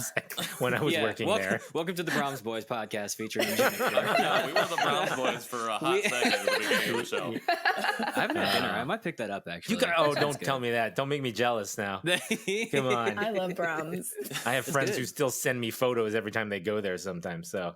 Speaker 1: when I was working there.
Speaker 2: Welcome to the Brahms Boys podcast featuring Jennifer.
Speaker 3: Yeah, we were the Brahms Boys for a hot second at the beginning of the show.
Speaker 2: I haven't had dinner. I might pick that up, actually.
Speaker 1: Don't tell me that. Don't make me jealous now. Come on.
Speaker 5: I love Brahms.
Speaker 1: I have friends who still send me photos every time they go there sometimes. So,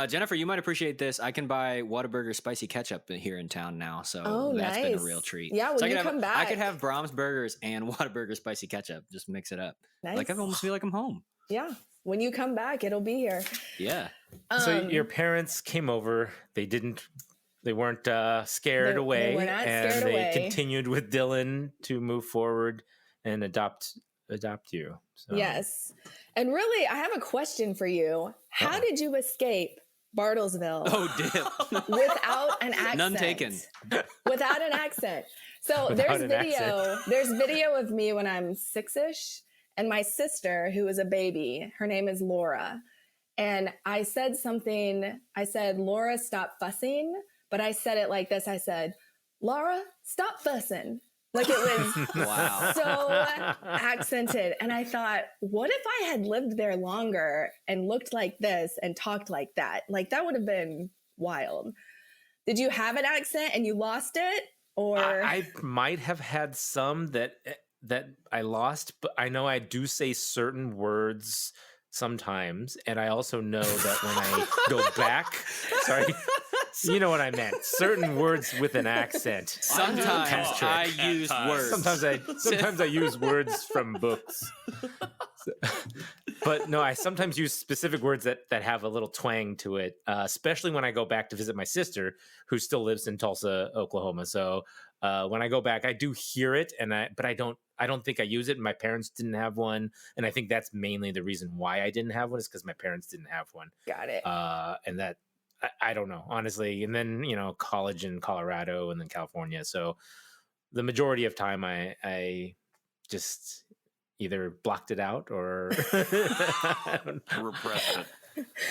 Speaker 2: Jennifer, you might appreciate this. I can buy Whataburger spicy ketchup here in town now, so that's been a real treat.
Speaker 5: Yeah, when you come back,
Speaker 2: I could have Brahms burgers and Whataburger spicy ketchup. Just mix it up.
Speaker 5: Nice.
Speaker 2: I almost feel like I'm home.
Speaker 5: Yeah, when you come back, it'll be here.
Speaker 2: Yeah.
Speaker 1: So your parents came over. They weren't scared away,
Speaker 5: they were not
Speaker 1: and
Speaker 5: scared
Speaker 1: they
Speaker 5: away.
Speaker 1: continued with Dylan to move forward and adopt you. So.
Speaker 5: Yes, and really, I have a question for you. How did you escape Bartlesville without an accent?
Speaker 2: None taken.
Speaker 5: Without an accent. So there's video of me when I'm 6-ish, and my sister, who is a baby, her name is Laura. And I said something, Laura, stop fussing. But I said it like this. I said, Laura, stop fussing. It was so accented. And I thought, what if I had lived there longer and looked like this and talked like that? That would have been wild. Did you have an accent and you lost it? Or
Speaker 1: I might have had some that I lost, but I know I do say certain words sometimes, and I also know that when I go back, sorry, you know what I meant. Certain words with an accent.
Speaker 2: Sometimes
Speaker 1: Patrick.
Speaker 2: I use words.
Speaker 1: Sometimes I use words from books. But no, I sometimes use specific words that have a little twang to it, especially when I go back to visit my sister, who still lives in Tulsa, Oklahoma. So when I go back, I do hear it, but I don't think I use it. My parents didn't have one, and I think that's mainly the reason why I didn't have one, is because my parents didn't have one.
Speaker 5: got it.
Speaker 1: And that I don't know, honestly. And then college in Colorado, and then California. So the majority of time, I just either blocked it out or
Speaker 3: Repressed it.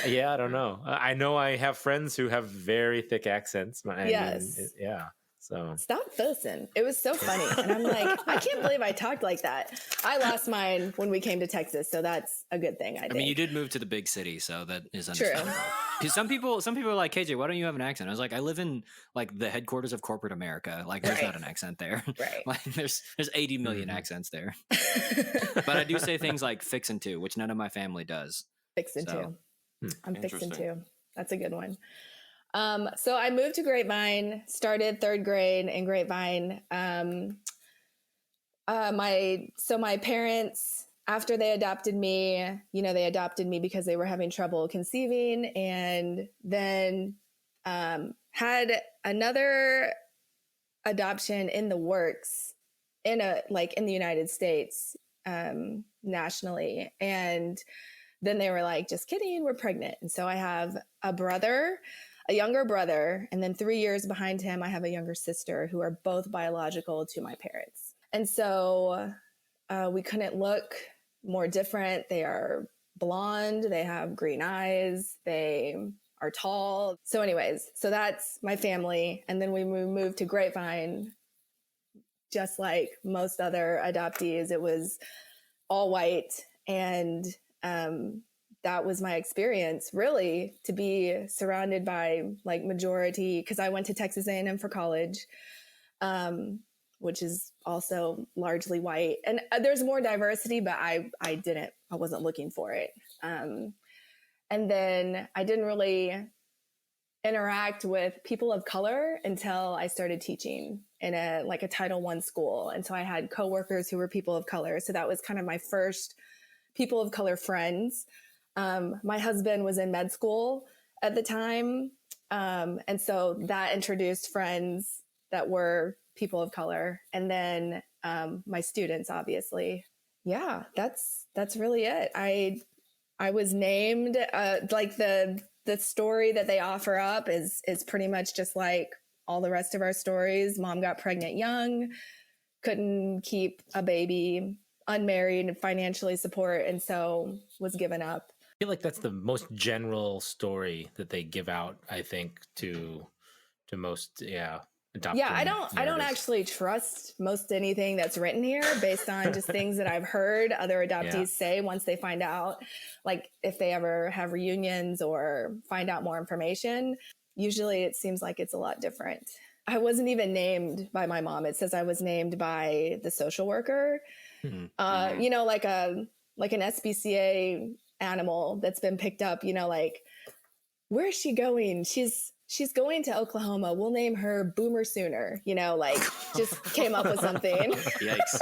Speaker 1: Yeah, I don't know. I know I have friends who have very thick accents.
Speaker 5: Yes.
Speaker 1: Yeah. So
Speaker 5: Stop fussing. It was so funny. And I'm like, I can't believe I talked like that. I lost mine when we came to Texas. So that's a good thing, I think.
Speaker 2: I mean, you did move to the big city, so that is
Speaker 5: True.
Speaker 2: understandable. Because some people are like, KJ, why don't you have an accent? I was like, I live in like the headquarters of corporate America. Like, there's
Speaker 5: Right.
Speaker 2: not an accent there.
Speaker 5: Right.
Speaker 2: Like, there's 80 million accents there. But I do say things like fixin' too, which none of my family does.
Speaker 5: Fixing
Speaker 2: So,
Speaker 5: too. I'm fixing
Speaker 3: Interesting.
Speaker 5: too. That's a good one. So I moved to Grapevine, started third grade in Grapevine. My parents, after they adopted me, they adopted me because they were having trouble conceiving, and then had another adoption in the works in the United States, nationally. And then they were like, just kidding, we're pregnant. And so I have a younger brother, and then 3 years behind him, I have a younger sister, who are both biological to my parents. And so we couldn't look more different. They are blonde, they have green eyes, they are tall. So anyways, so that's my family. And then we moved to Grapevine, just like most other adoptees. It was all white, and that was my experience, really, to be surrounded by like majority, because I went to Texas A&M for college, which is also largely white. And there's more diversity, but I wasn't looking for it. And then I didn't really interact with people of color until I started teaching in a Title I school. And so I had coworkers who were people of color. So that was kind of my first people of color friends. My husband was in med school at the time. And so that introduced friends that were people of color. And then my students, obviously. Yeah, that's really it. I was named, the story that they offer up is pretty much just like all the rest of our stories. Mom got pregnant young, couldn't keep a baby, unmarried, and financially support, and so was given up.
Speaker 1: I feel like that's the most general story that they give out, I think, to most, adopting.
Speaker 5: Yeah, I don't
Speaker 1: narratives.
Speaker 5: actually trust most anything that's written here based on just things that I've heard other adoptees say once they find out, like if they ever have reunions or find out more information. Usually it seems like it's a lot different. I wasn't even named by my mom. It says I was named by the social worker. Like an SPCA animal that's been picked up, like, where's she going? She's going to Oklahoma. We'll name her Boomer Sooner, just came up with something.
Speaker 2: Yikes.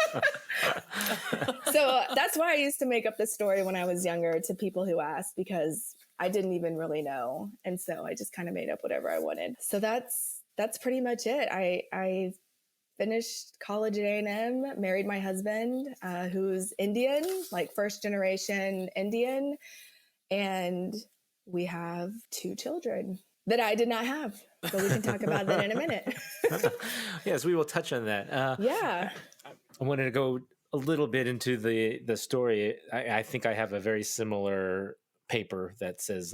Speaker 5: So that's why I used to make up this story when I was younger to people who asked, because I didn't even really know. And so I just kind of made up whatever I wanted. So that's pretty much it. I finished college at A&M, married my husband, who's Indian, like first generation Indian. And we have 2 children that I did not have. So we can talk about that in a minute.
Speaker 1: Yes, we will touch on that.
Speaker 5: Yeah.
Speaker 1: I wanted to go a little bit into the story. I think I have a very similar paper that says,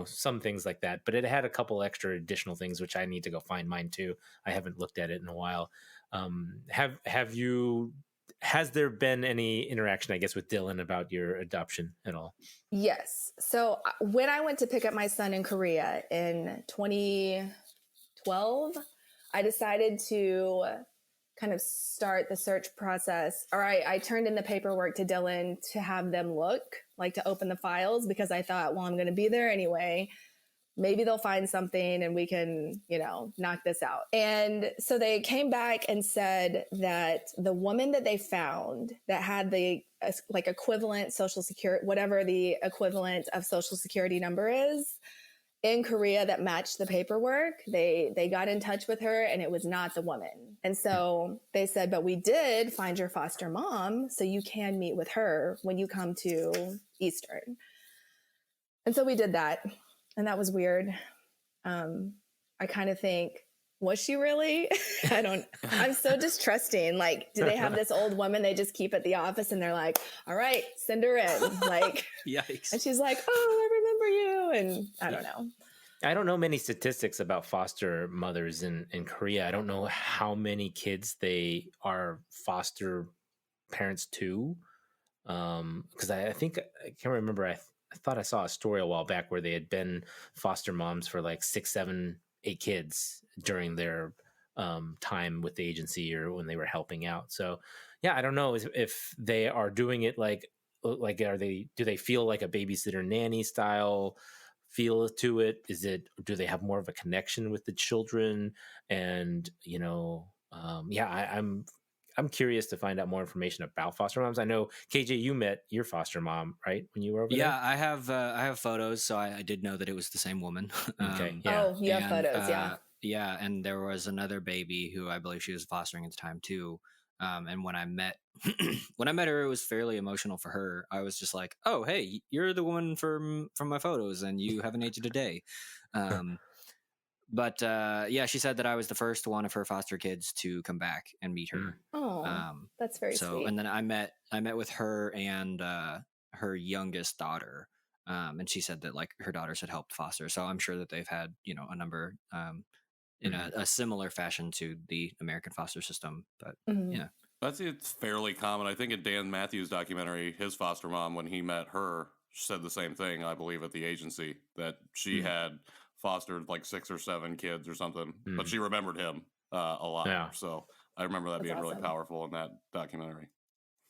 Speaker 1: some things like that, but it had a couple extra additional things, which I need to go find mine too. I haven't looked at it in a while. Has there been any interaction, I guess, with Dylan about your adoption at all?
Speaker 5: Yes. So when I went to pick up my son in Korea in 2012, I decided to kind of start the search process, or I turned in the paperwork to Dylan to have them look, like to open the files, because I thought, well, I'm going to be there anyway. Maybe they'll find something and we can, knock this out. And so they came back and said that the woman that they found that had the like equivalent social security, whatever the equivalent of social security number is in Korea that matched the paperwork, they got in touch with her and it was not the woman. And so they said, but we did find your foster mom, so you can meet with her when you come to Eastern. And so we did that. And that was weird. I kind of think, was she really? I'm so distrusting. Like, do they have this old woman they just keep at the office and they're like, all right, send her in. Like,
Speaker 2: Yikes.
Speaker 5: And she's like, oh, I remember you. And I don't know.
Speaker 1: I don't know many statistics about foster mothers in Korea. I don't know how many kids they are foster parents to. Because I think, I can't remember, I thought I saw a story a while back where they had been foster moms for like 6, 7, 8 kids during their time with the agency or when they were helping out. So yeah, I don't know if they are doing it like do they feel like a babysitter nanny style feel to it? Do they have more of a connection with the children? And I'm curious to find out more information about foster moms. I know, KJ, you met your foster mom, right, when you were over there?
Speaker 2: Yeah, I have photos, so I did know that it was the same woman.
Speaker 1: Okay. Yeah.
Speaker 5: Oh, you have photos, yeah.
Speaker 2: Yeah, and there was another baby who I believe she was fostering at the time too. And when I met her, it was fairly emotional for her. I was just like, "Oh, hey, you're the woman from my photos, and you haven't aged a day." But yeah, she said that I was the first one of her foster kids to come back and meet her.
Speaker 5: Oh, that's very sweet.
Speaker 2: And then I met with her and her youngest daughter, and she said that like her daughters had helped foster. So I'm sure that they've had a number in a similar fashion to the American foster system. But yeah,
Speaker 3: It's fairly common. I think in Dan Matthews' documentary, his foster mom, when he met her, said the same thing. I believe at the agency that she had fostered like 6 or 7 kids or something, but she remembered him a lot. Yeah. So I remember that being really powerful in that documentary.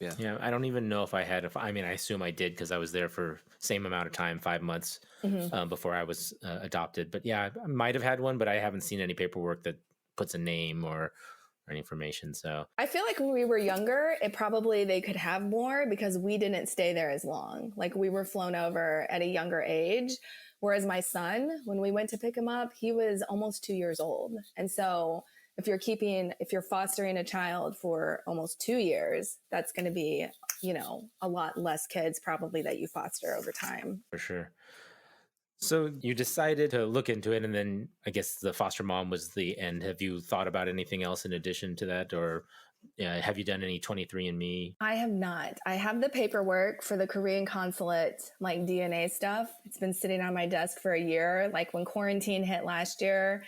Speaker 1: Yeah. I don't even know if I had. I assume I did because I was there for same amount of time, 5 months before I was adopted. But yeah, I might have had one, but I haven't seen any paperwork that puts a name or any information. So
Speaker 5: I feel like when we were younger, they could have more because we didn't stay there as long. Like we were flown over at a younger age. Whereas my son, when we went to pick him up, he was almost 2 years old. And so if you're fostering a child for almost 2 years, that's going to be, a lot less kids probably that you foster over time.
Speaker 1: For sure. So you decided to look into it, and then I guess the foster mom was the end. Have you thought about anything else in addition to that, or have you done any 23andMe?
Speaker 5: I have not. I have the paperwork for the Korean consulate, like DNA stuff. It's been sitting on my desk for a year. Like when quarantine hit last year,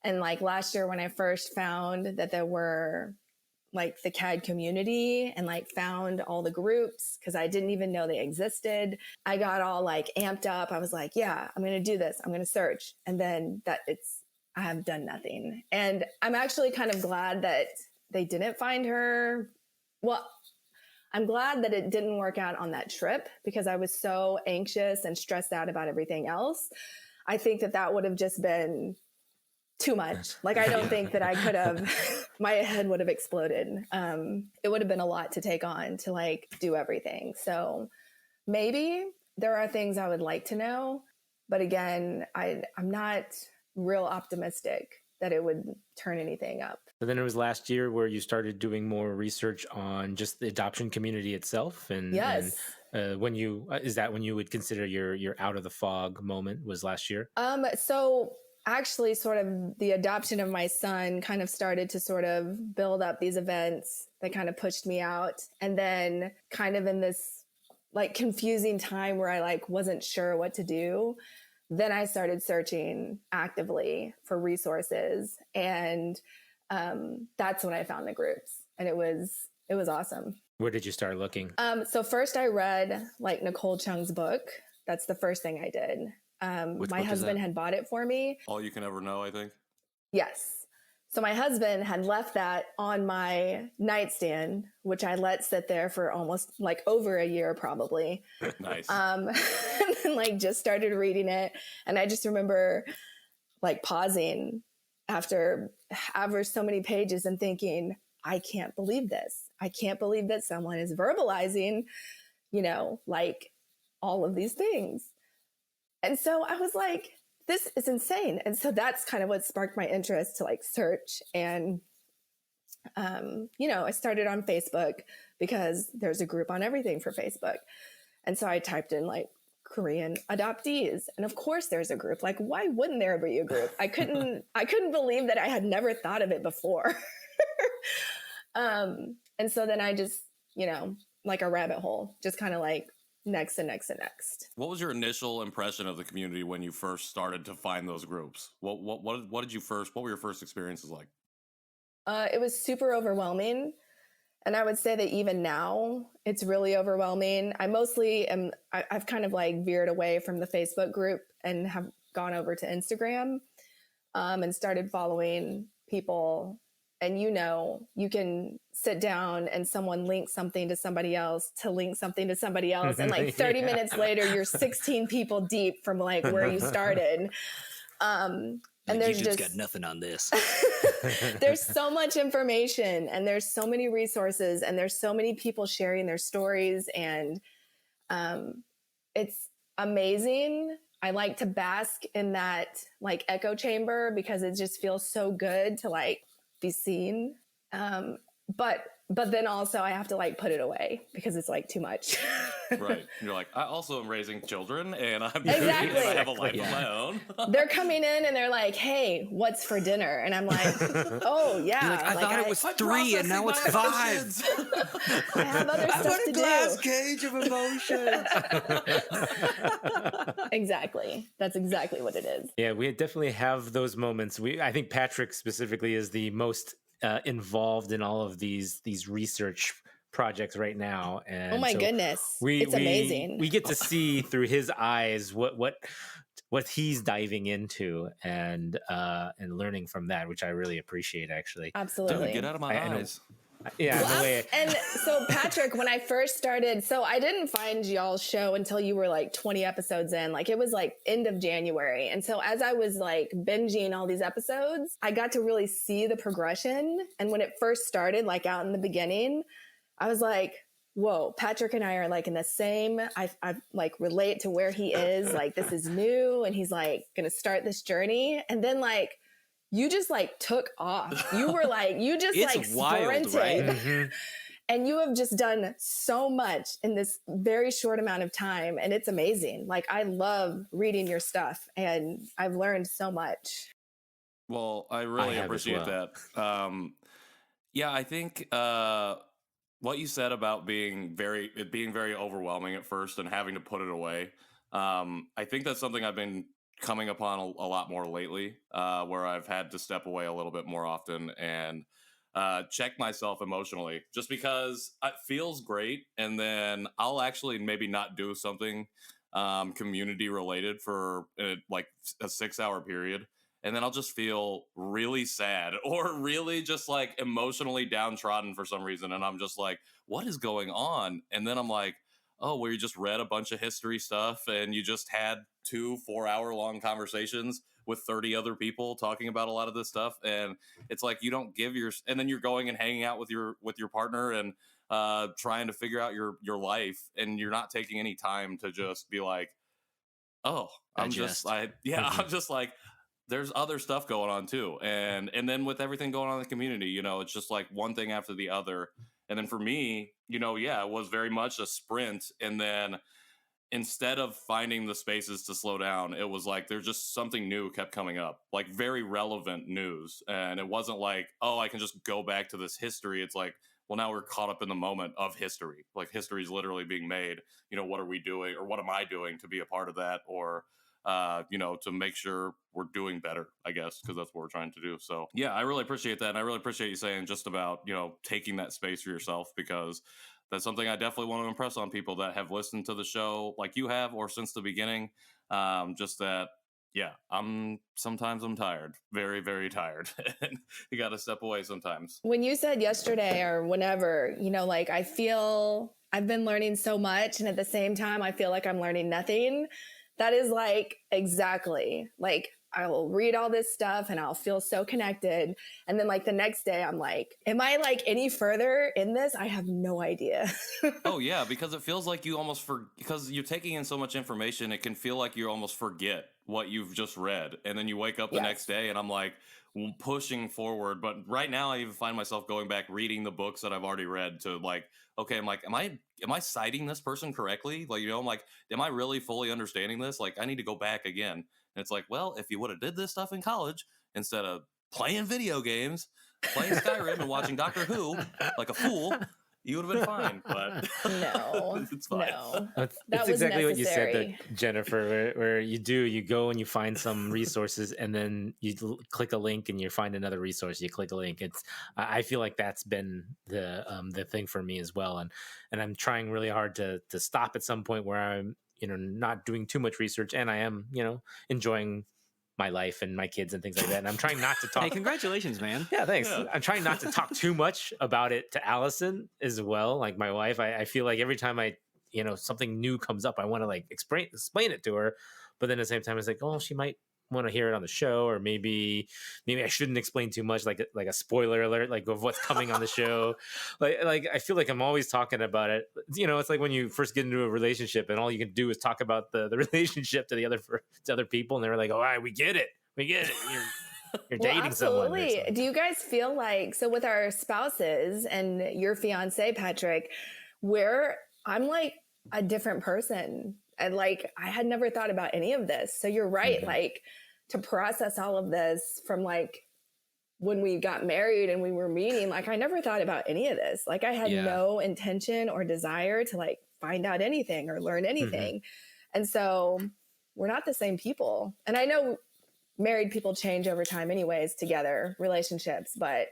Speaker 5: and like last year when I first found that there were like the CAD community and like found all the groups because I didn't even know they existed. I got all like amped up. I was like, yeah, I'm going to do this. I'm going to search. And then I have done nothing. And I'm actually kind of glad that they didn't find her. Well, I'm glad that it didn't work out on that trip because I was so anxious and stressed out about everything else. I think that would have just been too much. Like, I don't think that I could have, my head would have exploded. It would have been a lot to take on to like do everything. So maybe there are things I would like to know, but again, I'm not real optimistic that it would turn anything up.
Speaker 1: So then it was last year where you started doing more research on just the adoption community itself. And
Speaker 5: yes.
Speaker 1: Is that when you would consider your out of the fog moment was last year?
Speaker 5: So actually sort of the adoption of my son kind of started to sort of build up these events that kind of pushed me out. And then kind of in this like confusing time where I like wasn't sure what to do, then I started searching actively for resources. And that's when I found the groups, and it was awesome.
Speaker 1: Where did you start looking?
Speaker 5: So first I read like Nicole Chung's book. That's the first thing I did. My husband had bought it for me.
Speaker 3: All You Can Ever Know, I think.
Speaker 5: Yes. So my husband had left that on my nightstand, which I let sit there for almost like over a year, probably.
Speaker 3: Nice.
Speaker 5: And then like just started reading it. And I just remember like pausing after so many pages and thinking, I can't believe this. I can't believe that someone is verbalizing, like all of these things. And so I was like, this is insane. And so that's kind of what sparked my interest to like search. And, I started on Facebook because there's a group on everything for Facebook. And so I typed in like Korean Adoptees. And of course there's a group. Like, why wouldn't there be a group? I couldn't believe that I had never thought of it before. And so then I just, like a rabbit hole, just kind of like next and next and next.
Speaker 3: What was your initial impression of the community when you first started to find those groups? What were your first experiences like?
Speaker 5: It was super overwhelming. And I would say that even now it's really overwhelming. I've kind of like veered away from the Facebook group and have gone over to Instagram, and started following people. And you can sit down and someone links something to somebody else to link something to somebody else. And like 30 minutes later, you're 16 people deep from like where you started. And there's just
Speaker 2: got nothing on this.
Speaker 5: There's so much information and there's so many resources and there's so many people sharing their stories. And it's amazing. I like to bask in that like echo chamber because it just feels so good to like be seen. But then also I have to like put it away because it's like too much.
Speaker 3: Right. You're like, I also am raising children and I'm
Speaker 5: Exactly.
Speaker 3: and I have a life of my own.
Speaker 5: They're coming in and they're like, hey, what's for dinner? And I'm like, oh yeah.
Speaker 2: Like, I thought it was 3 and now it's 5.
Speaker 5: I have other stuff to do.
Speaker 2: Cage of emotions.
Speaker 5: Exactly. That's exactly what it is.
Speaker 1: Yeah, we definitely have those moments. I think Patrick specifically is the most involved in all of these research projects right now. And
Speaker 5: oh my goodness, it's amazing.
Speaker 1: We get to see through his eyes what he's diving into and learning from that, which I really appreciate, actually.
Speaker 5: Absolutely.
Speaker 3: Dude, get out of my eyes.
Speaker 1: Yeah,
Speaker 5: well, and so Patrick, when I first started, so I didn't find y'all's show until you were like 20 episodes in, like it was like end of January. And so as I was like binging all these episodes, I got to really see the progression. And when it first started, like out in the beginning, I was like, whoa, Patrick and I are like in the same, I like relate to where he is. Like this is new and he's like going to start this journey. And then like, you just like took off. You were like, you just
Speaker 2: it's
Speaker 5: like
Speaker 2: wild,
Speaker 5: sprinted.
Speaker 2: right?
Speaker 1: Mm-hmm.
Speaker 5: And you have just done so much in this very short amount of time. And it's amazing. Like I love reading your stuff and I've learned so much.
Speaker 3: Well, I really appreciate that. Yeah, I think what you said about being very overwhelming at first and having to put it away. I think that's something I've been coming upon a lot more lately, where I've had to step away a little bit more often and check myself emotionally, just because it feels great. And then I'll actually maybe not do something community related for like a 6-hour period. And then I'll just feel really sad or really just like emotionally downtrodden for some reason. And I'm just like, what is going on? And then I'm like, oh, well, you just read a bunch of history stuff and you just had 2 4-hour-long conversations with 30 other people talking about a lot of this stuff. And it's like, you don't give and then you're going and hanging out with your partner and trying to figure out your life. And you're not taking any time to just be like, oh, I'm just like, there's other stuff going on too. And then with everything going on in the community, it's just like one thing after the other. And then for me, it was very much a sprint. And then instead of finding the spaces to slow down, it was like there's just something new kept coming up, like very relevant news. And it wasn't like, oh, I can just go back to this history. It's like, well, now we're caught up in the moment of history. Like history is literally being made. What are we doing, or what am I doing to be a part of that, or to make sure we're doing better, I guess, because that's what we're trying to do. So yeah, I really appreciate that. And I really appreciate you saying just about, taking that space for yourself, because that's something I definitely want to impress on people that have listened to the show like you have, or since the beginning. Just that, yeah, sometimes I'm tired, very, very tired. And you got to step away sometimes.
Speaker 5: When you said yesterday or whenever, like I feel I've been learning so much, and at the same time I feel like I'm learning nothing. That is like exactly like I will read all this stuff and I'll feel so connected, and then like the next day I'm like, am I like any further in this? I have no idea.
Speaker 3: Oh yeah, because it feels like you almost because you're taking in so much information, it can feel like you almost forget what you've just read, and then you wake up the next day, and I'm like pushing forward. But right now, I even find myself going back reading the books that I've already read to like, okay, I'm like, am I citing this person correctly? Like, I'm like, am I really fully understanding this? Like, I need to go back again. And it's like, well, if you would have did this stuff in college instead of playing video games, playing Skyrim and watching Doctor Who like a fool, you would have been fine. But
Speaker 5: No,
Speaker 3: it's fine.
Speaker 5: no.
Speaker 1: That's exactly what you said, though, Jennifer, where you go and you find some resources, and then you click a link and you find another resource. You click a link. I feel like that's been the thing for me as well, and I'm trying really hard to stop at some point where I'm not doing too much research, and I am enjoying my life and my kids and things like that. And I'm trying not to talk.
Speaker 2: Hey, congratulations, man.
Speaker 1: Yeah, thanks.
Speaker 3: Yeah.
Speaker 1: I'm trying not to talk too much about it to Allison as well. Like my wife, I feel like every time something new comes up, I want to like explain it to her. But then at the same time, it's like, oh, she might want to hear it on the show, or maybe I shouldn't explain too much, like a spoiler alert, like of what's coming on the show. Like I feel like I'm always talking about it. It's like when you first get into a relationship and all you can do is talk about the relationship to other people, and they're like, all right, we get it. You're dating
Speaker 5: absolutely.
Speaker 1: someone.
Speaker 5: Do you guys feel like, so with our spouses and your fiance, Patrick, where I'm like a different person, and like I had never thought about any of this. So you're right.
Speaker 1: Mm-hmm.
Speaker 5: Like to process all of this from like when we got married and we were meeting, like I never thought about any of this. Like I had no intention or desire to like find out anything or learn anything. Mm-hmm. And so we're not the same people. And I know married people change over time anyways, together, relationships, but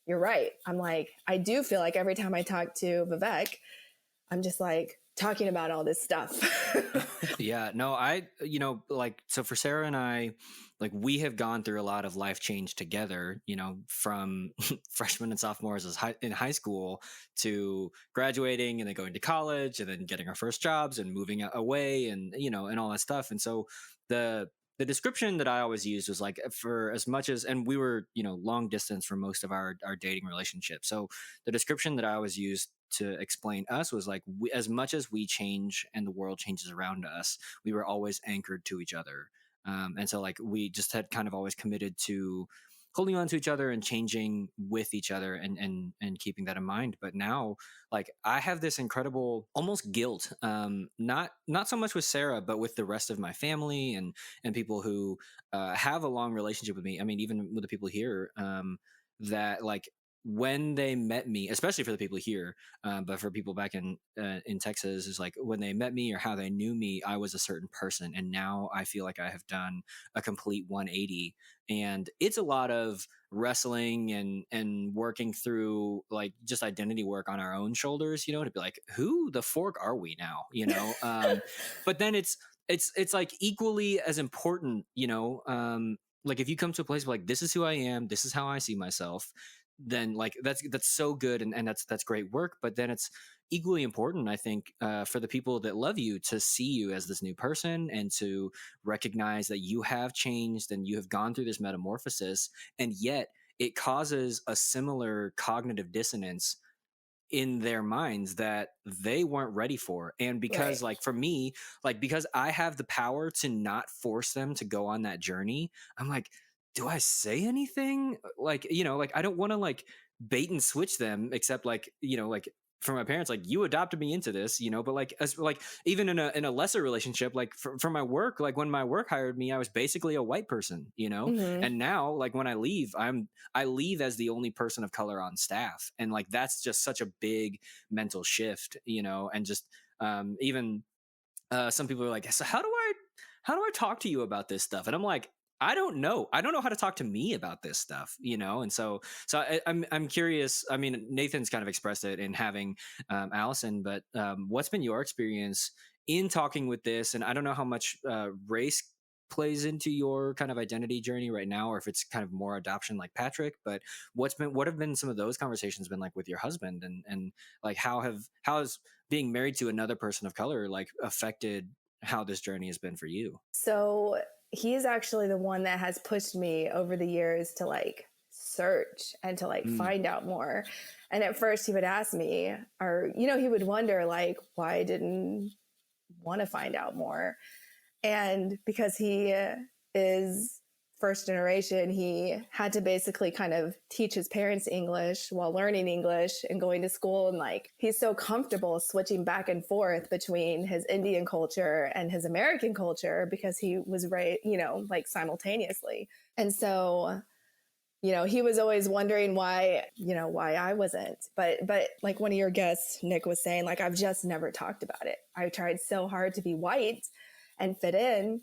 Speaker 5: you're right. I'm like, I do feel like every time I talk to Vivek, I'm just like talking about all this stuff.
Speaker 2: Yeah, no, so for Sarah and I, like we have gone through a lot of life change together, from freshmen and sophomores in high school to graduating and then going to college and then getting our first jobs and moving away and, and all that stuff. And so the description that I always used was like, for as much as, and we were, long distance for most of our dating relationship. So the description that I always used to explain us was like, as much as we change and the world changes around us, we were always anchored to each other. And so like, we just had kind of always committed to holding on to each other and changing with each other and keeping that in mind. But now, like, I have this incredible almost guilt, not so much with Sarah, but with the rest of my family and people who have a long relationship with me. I mean, even with the people here, that like when they met me, especially for the people here, but for people back in Texas, is like when they met me or how they knew me, I was a certain person. And now I feel like I have done a complete 180. And it's a lot of wrestling and working through like just identity work on our own shoulders, to be like, who the fork are we now, but then it's like equally as important, like if you come to a place where like, this is who I am, this is how I see myself, then like that's so good and that's great work. But then it's equally important, I think, for the people that love you to see you as this new person and to recognize that you have changed and you have gone through this metamorphosis, and yet it causes a similar cognitive dissonance in their minds that they weren't ready for. And because like for me, like because I have the power to not force them to go on that journey, I'm like, do I say anything? Like, like I don't want to like bait and switch them, except like, like for my parents, like you adopted me into this, but like, as like even in a lesser relationship, like for my work, like when my work hired me, I was basically a white person,
Speaker 5: Mm-hmm.
Speaker 2: and now like when I leave, I leave as the only person of color on staff. And like, that's just such a big mental shift, and just even some people are like, so how do I talk to you about this stuff? And I'm like, I don't know how to talk to me about this stuff, and so I'm curious. I mean, Nathan's kind of expressed it in having Allison, but what's been your experience in talking with this? And I don't know how much race plays into your kind of identity journey right now, or if it's kind of more adoption like Patrick. But what have been some of those conversations been like with your husband, and like how has being married to another person of color like affected how this journey has been for you?
Speaker 5: So he's actually the one that has pushed me over the years to like search and to like find out more. And at first he would ask me, or, you know, he would wonder like, why I didn't want to find out more. And because he is first generation, he had to basically kind of teach his parents English while learning English and going to school. And like, he's so comfortable switching back and forth between his Indian culture and his American culture because he was raised, you know, like simultaneously. And so, you know, he was always wondering why I wasn't. But like one of your guests, Nick, was saying, like, I've just never talked about it. I tried so hard to be white and fit in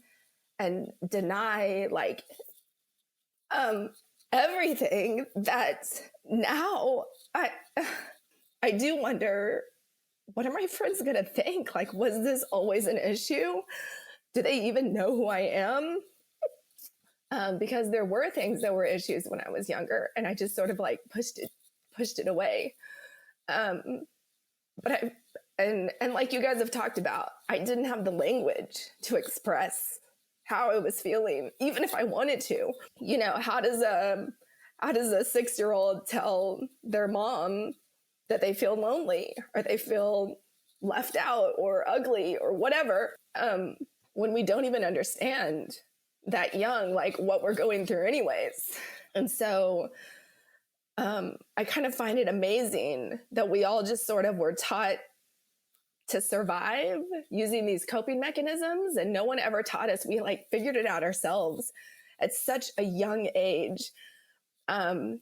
Speaker 5: and deny like everything that now I do wonder, what are my friends going to think? Like, was this always an issue? Do they even know who I am? Because there were things that were issues when I was younger, and I just sort of like pushed it away. But like you guys have talked about, I didn't have the language to express how I was feeling, even if I wanted to. You know, how does a 6-year-old tell their mom that they feel lonely or they feel left out or ugly or whatever, when we don't even understand that young, like what we're going through anyways. And so I kind of find it amazing that we all just sort of were taught to survive using these coping mechanisms, and no one ever taught us. We like figured it out ourselves at such a young age, kind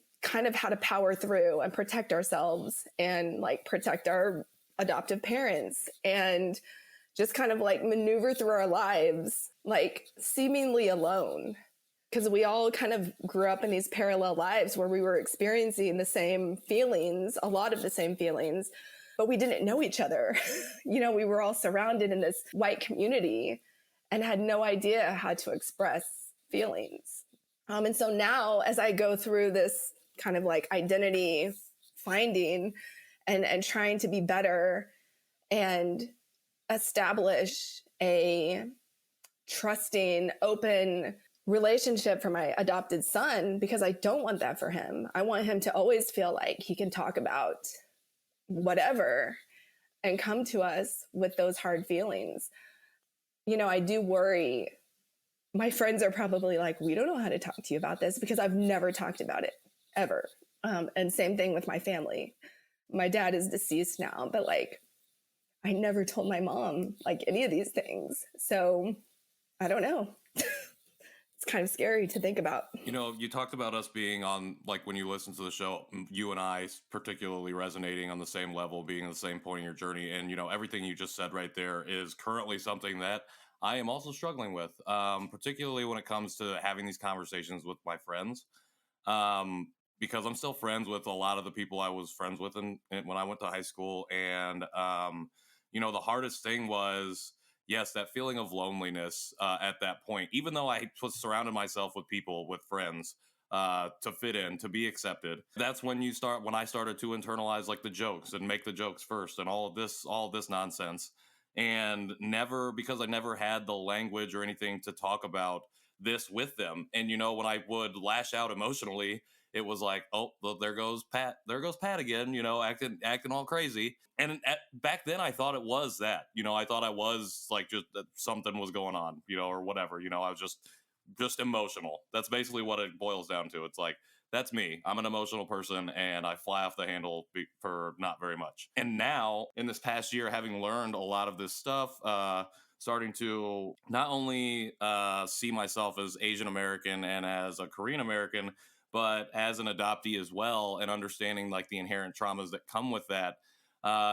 Speaker 5: of how to power through and protect ourselves and like protect our adoptive parents and just kind of like maneuver through our lives, like seemingly alone. Because we all kind of grew up in these parallel lives where we were experiencing the same feelings, a lot of the same feelings, but we didn't know each other. You know, we were all surrounded in this white community and had no idea how to express feelings. And so now as I go through this kind of like identity finding and trying to be better and establish a trusting, open relationship for my adopted son, because I don't want that for him. I want him to always feel like he can talk about whatever and come to us with those hard feelings. You know, I do worry. My friends are probably like, we don't know how to talk to you about this, because I've never talked about it ever. And same thing with my family. My dad is deceased now, but like, I never told my mom like any of these things. So I don't know. It's kind of scary to think about.
Speaker 3: You know, you talked about us being on, like when you listen to the show, you and I particularly resonating on the same level, being at the same point in your journey. And, you know, everything you just said right there is currently something that I am also struggling with, particularly when it comes to having these conversations with my friends. Because I'm still friends with a lot of the people I was friends with when I went to high school. And, you know, the hardest thing was, yes, that feeling of loneliness at that point, even though I was surrounded myself with people, with friends, to fit in, to be accepted. That's when I started to internalize like the jokes and make the jokes first and all of this nonsense. And because I never had the language or anything to talk about this with them. And, you know, when I would lash out emotionally, it was like, oh, well, there goes Pat again, you know, acting all crazy. And back then I thought it was that, you know, I thought I was like, just that something was going on, you know, or whatever, you know, I was just emotional. That's basically what it boils down to. It's like, that's me. I'm an emotional person and I fly off the handle for not very much. And now in this past year, having learned a lot of this stuff, starting to not only see myself as Asian American and as a Korean American, but as an adoptee as well, and understanding like the inherent traumas that come with that,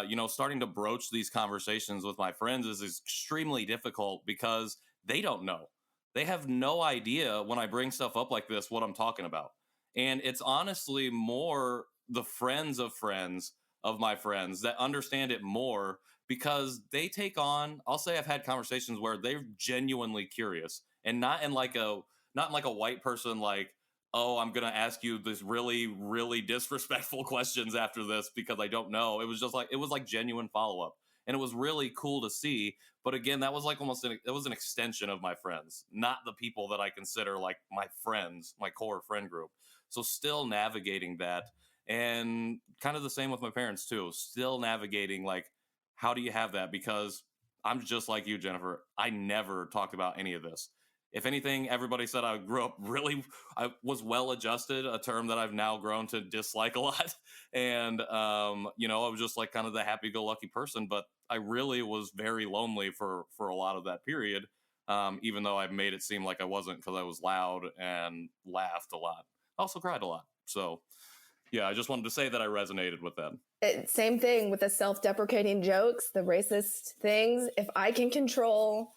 Speaker 3: you know, starting to broach these conversations with my friends is extremely difficult because they don't know. They have no idea when I bring stuff up like this, what I'm talking about. And it's honestly more the friends of my friends that understand it more, because they take on, I'll say I've had conversations where they're genuinely curious and not in like a white person like, oh, I'm gonna ask you this really, really disrespectful questions after this because I don't know. It was like genuine follow up, and it was really cool to see. But again, that was like it was an extension of my friends, not the people that I consider like my friends, my core friend group. So still navigating that, and kind of the same with my parents too. Still navigating like, how do you have that? Because I'm just like you, Jennifer. I never talked about any of this. If anything, everybody said I I was well adjusted, a term that I've now grown to dislike a lot. And, you know, I was just like kind of the happy go lucky person, but I really was very lonely for a lot of that period. Even though I made it seem like I wasn't, because I was loud and laughed a lot. I also cried a lot. So yeah, I just wanted to say that I resonated with that.
Speaker 5: Same thing with the self-deprecating jokes, the racist things. If I can control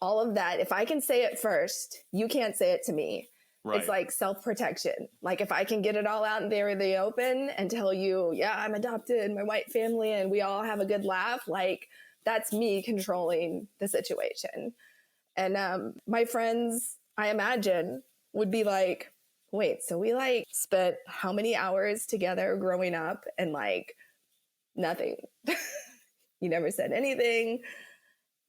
Speaker 5: all of that, if I can say it first, you can't say it to me. Right. It's like self-protection. Like if I can get it all out there in the open and tell you, yeah, I'm adopted, my white family, and we all have a good laugh, like that's me controlling the situation. And my friends, I imagine, would be like, wait, so we like spent how many hours together growing up and like nothing. You never said anything.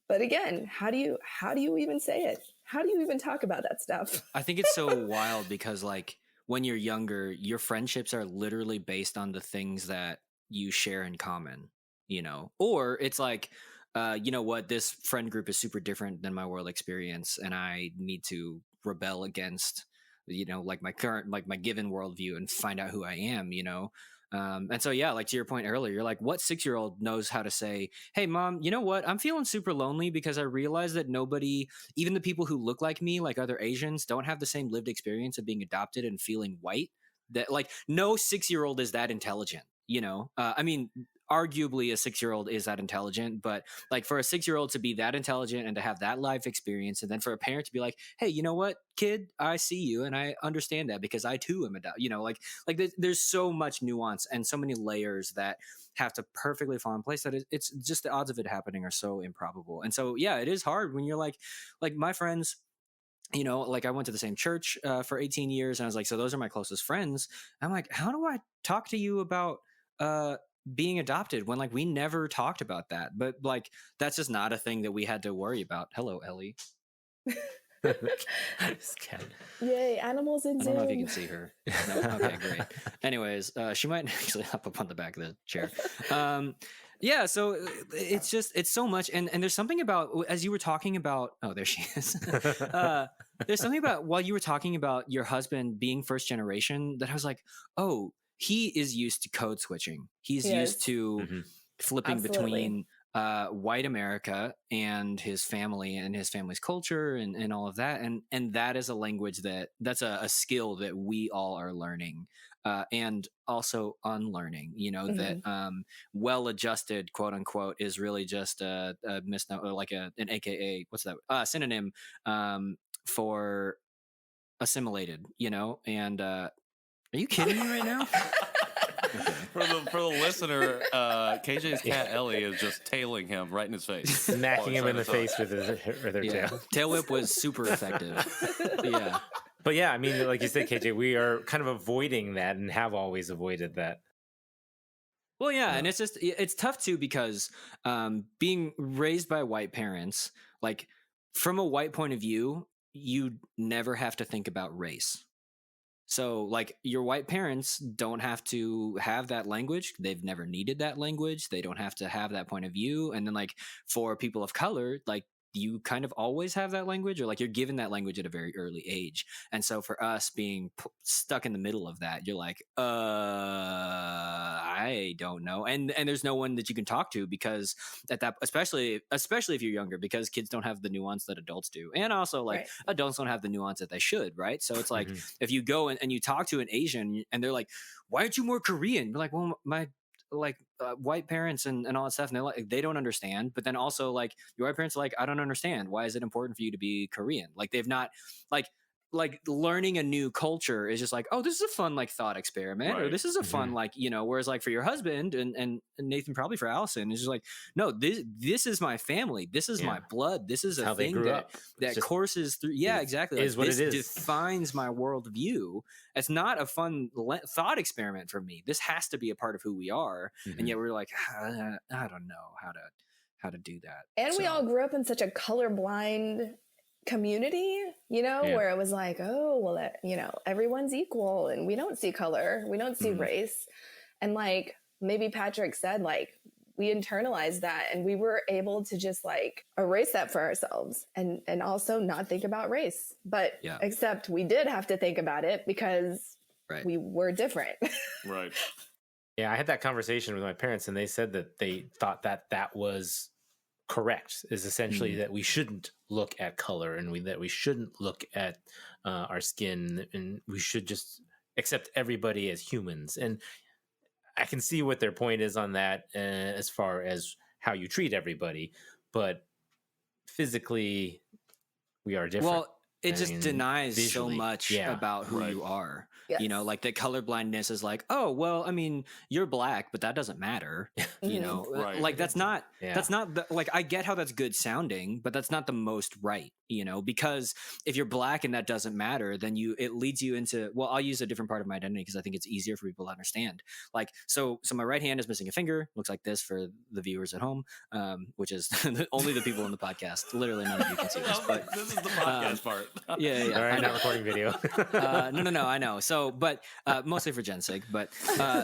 Speaker 5: But again, how do you even say it? How do you even talk about that stuff?
Speaker 2: I think it's so wild because like when you're younger, your friendships are literally based on the things that you share in common, you know, or it's like, you know what, this friend group is super different than my world experience and I need to rebel against, you know, like my given worldview and find out who I am, you know? And so, yeah, like to your point earlier, you're like, what 6-year-old knows how to say, hey, mom, you know what? I'm feeling super lonely because I realize that nobody, even the people who look like me, like other Asians, don't have the same lived experience of being adopted and feeling white. That like no 6-year-old is that intelligent, you know? I mean, arguably a 6-year-old is that intelligent, but like for a 6-year-old to be that intelligent and to have that life experience, and then for a parent to be like, hey, you know what, kid, I see you and I understand that because I too am adopted, you know, like there's so much nuance and so many layers that have to perfectly fall in place that it's just the odds of it happening are so improbable. And so, yeah, it is hard when you're like my friends, you know, like I went to the same church for 18 years and I was like, so those are my closest friends. I'm like, how do I talk to you about being adopted when like we never talked about that? But like that's just not a thing that we had to worry about. Hello, Ellie.
Speaker 5: Yay, animals in
Speaker 2: I
Speaker 5: Zoom.
Speaker 2: don't know if you can see her. No? Okay, great. Anyways, she might actually hop up on the back of the chair. Yeah, so it's so much, and there's something about, as you were talking about, oh, there she is. There's something about while you were talking about your husband being first generation that I was like, oh, he is used to code switching. He's used to flipping between white America and his family and his family's culture and all of that. And that is a language that's a skill that we all are learning and also unlearning, you know, that well-adjusted, quote unquote, is really just a misnomer, like an AKA, what's that synonym for assimilated, you know? And are you kidding me right now? Okay.
Speaker 3: For the listener, KJ's cat Ellie is just tailing him right in his face,
Speaker 1: smacking him in the face with her tail.
Speaker 2: Tail whip was super effective. Yeah,
Speaker 1: but yeah, I mean, like you said, KJ, we are kind of avoiding that and have always avoided that.
Speaker 2: Well, yeah, and it's tough too because being raised by white parents, like from a white point of view, you never have to think about race. So like your white parents don't have to have that language. They've never needed that language. They don't have to have that point of view. And then like for people of color, like you kind of always have that language, or like you're given that language at a very early age. And so for us being stuck in the middle of that, you're like, I don't know. And there's no one that you can talk to because at that, especially if you're younger, because kids don't have the nuance that adults do. And also like adults don't have the nuance that they should. Right. So it's like, if you go and you talk to an Asian and they're like, why aren't you more Korean? You're like, well, my white parents and all that stuff, and they don't understand. But then also like your white parents are like, I don't understand, why is it important for you to be Korean? Like they've not, like like learning a new culture is just like, oh, this is a fun like thought experiment, or
Speaker 3: Right.
Speaker 2: this is a fun like, you know, whereas like for your husband and Nathan, probably for Allison, it's just like, no, this is my family, this is my blood, this is
Speaker 1: It's
Speaker 2: a
Speaker 1: how they
Speaker 2: thing
Speaker 1: grew
Speaker 2: that
Speaker 1: up. It's
Speaker 2: that
Speaker 1: just-
Speaker 2: courses through. Yeah, exactly. Like,
Speaker 1: is what
Speaker 2: this
Speaker 1: it is.
Speaker 2: defines my worldview. It's not a fun thought experiment for me. This has to be a part of who we are, and yet we're like, I don't know how to do that.
Speaker 5: And we
Speaker 2: So-
Speaker 5: all grew up in such a colorblind community, you know,
Speaker 1: Yeah.
Speaker 5: where it was like, oh, well, you know, everyone's equal and we don't see color, we don't see race. And like maybe Patrick said, like, we internalized that and we were able to just like erase that for ourselves and also not think about race. But except we did have to think about it because we were different.
Speaker 3: Right.
Speaker 1: Yeah, I had that conversation with my parents, and they said that they thought that that was correct. Is essentially that we shouldn't look at color, and that we shouldn't look at our skin, and we should just accept everybody as humans. And I can see what their point is on that, as far as how you treat everybody, but physically, we are different.
Speaker 2: Well, it just denies
Speaker 1: visually,
Speaker 2: so much about who you are.
Speaker 5: Yes.
Speaker 2: You know, like the colorblindness is like, oh, well, I mean, you're black, but that doesn't matter. You know,
Speaker 3: Right.
Speaker 2: like that's not like, I get how that's good sounding, but that's not the most right, you know, because if you're black and that doesn't matter, then it leads you into, well, I'll use a different part of my identity because I think it's easier for people to understand. Like, so my right hand is missing a finger, looks like this for the viewers at home, which is only the people in the podcast. Literally none of you can see this, but
Speaker 3: This is the podcast part.
Speaker 2: yeah.
Speaker 1: All right, not recording video.
Speaker 2: No, I know. So, but mostly for Jen's sake. But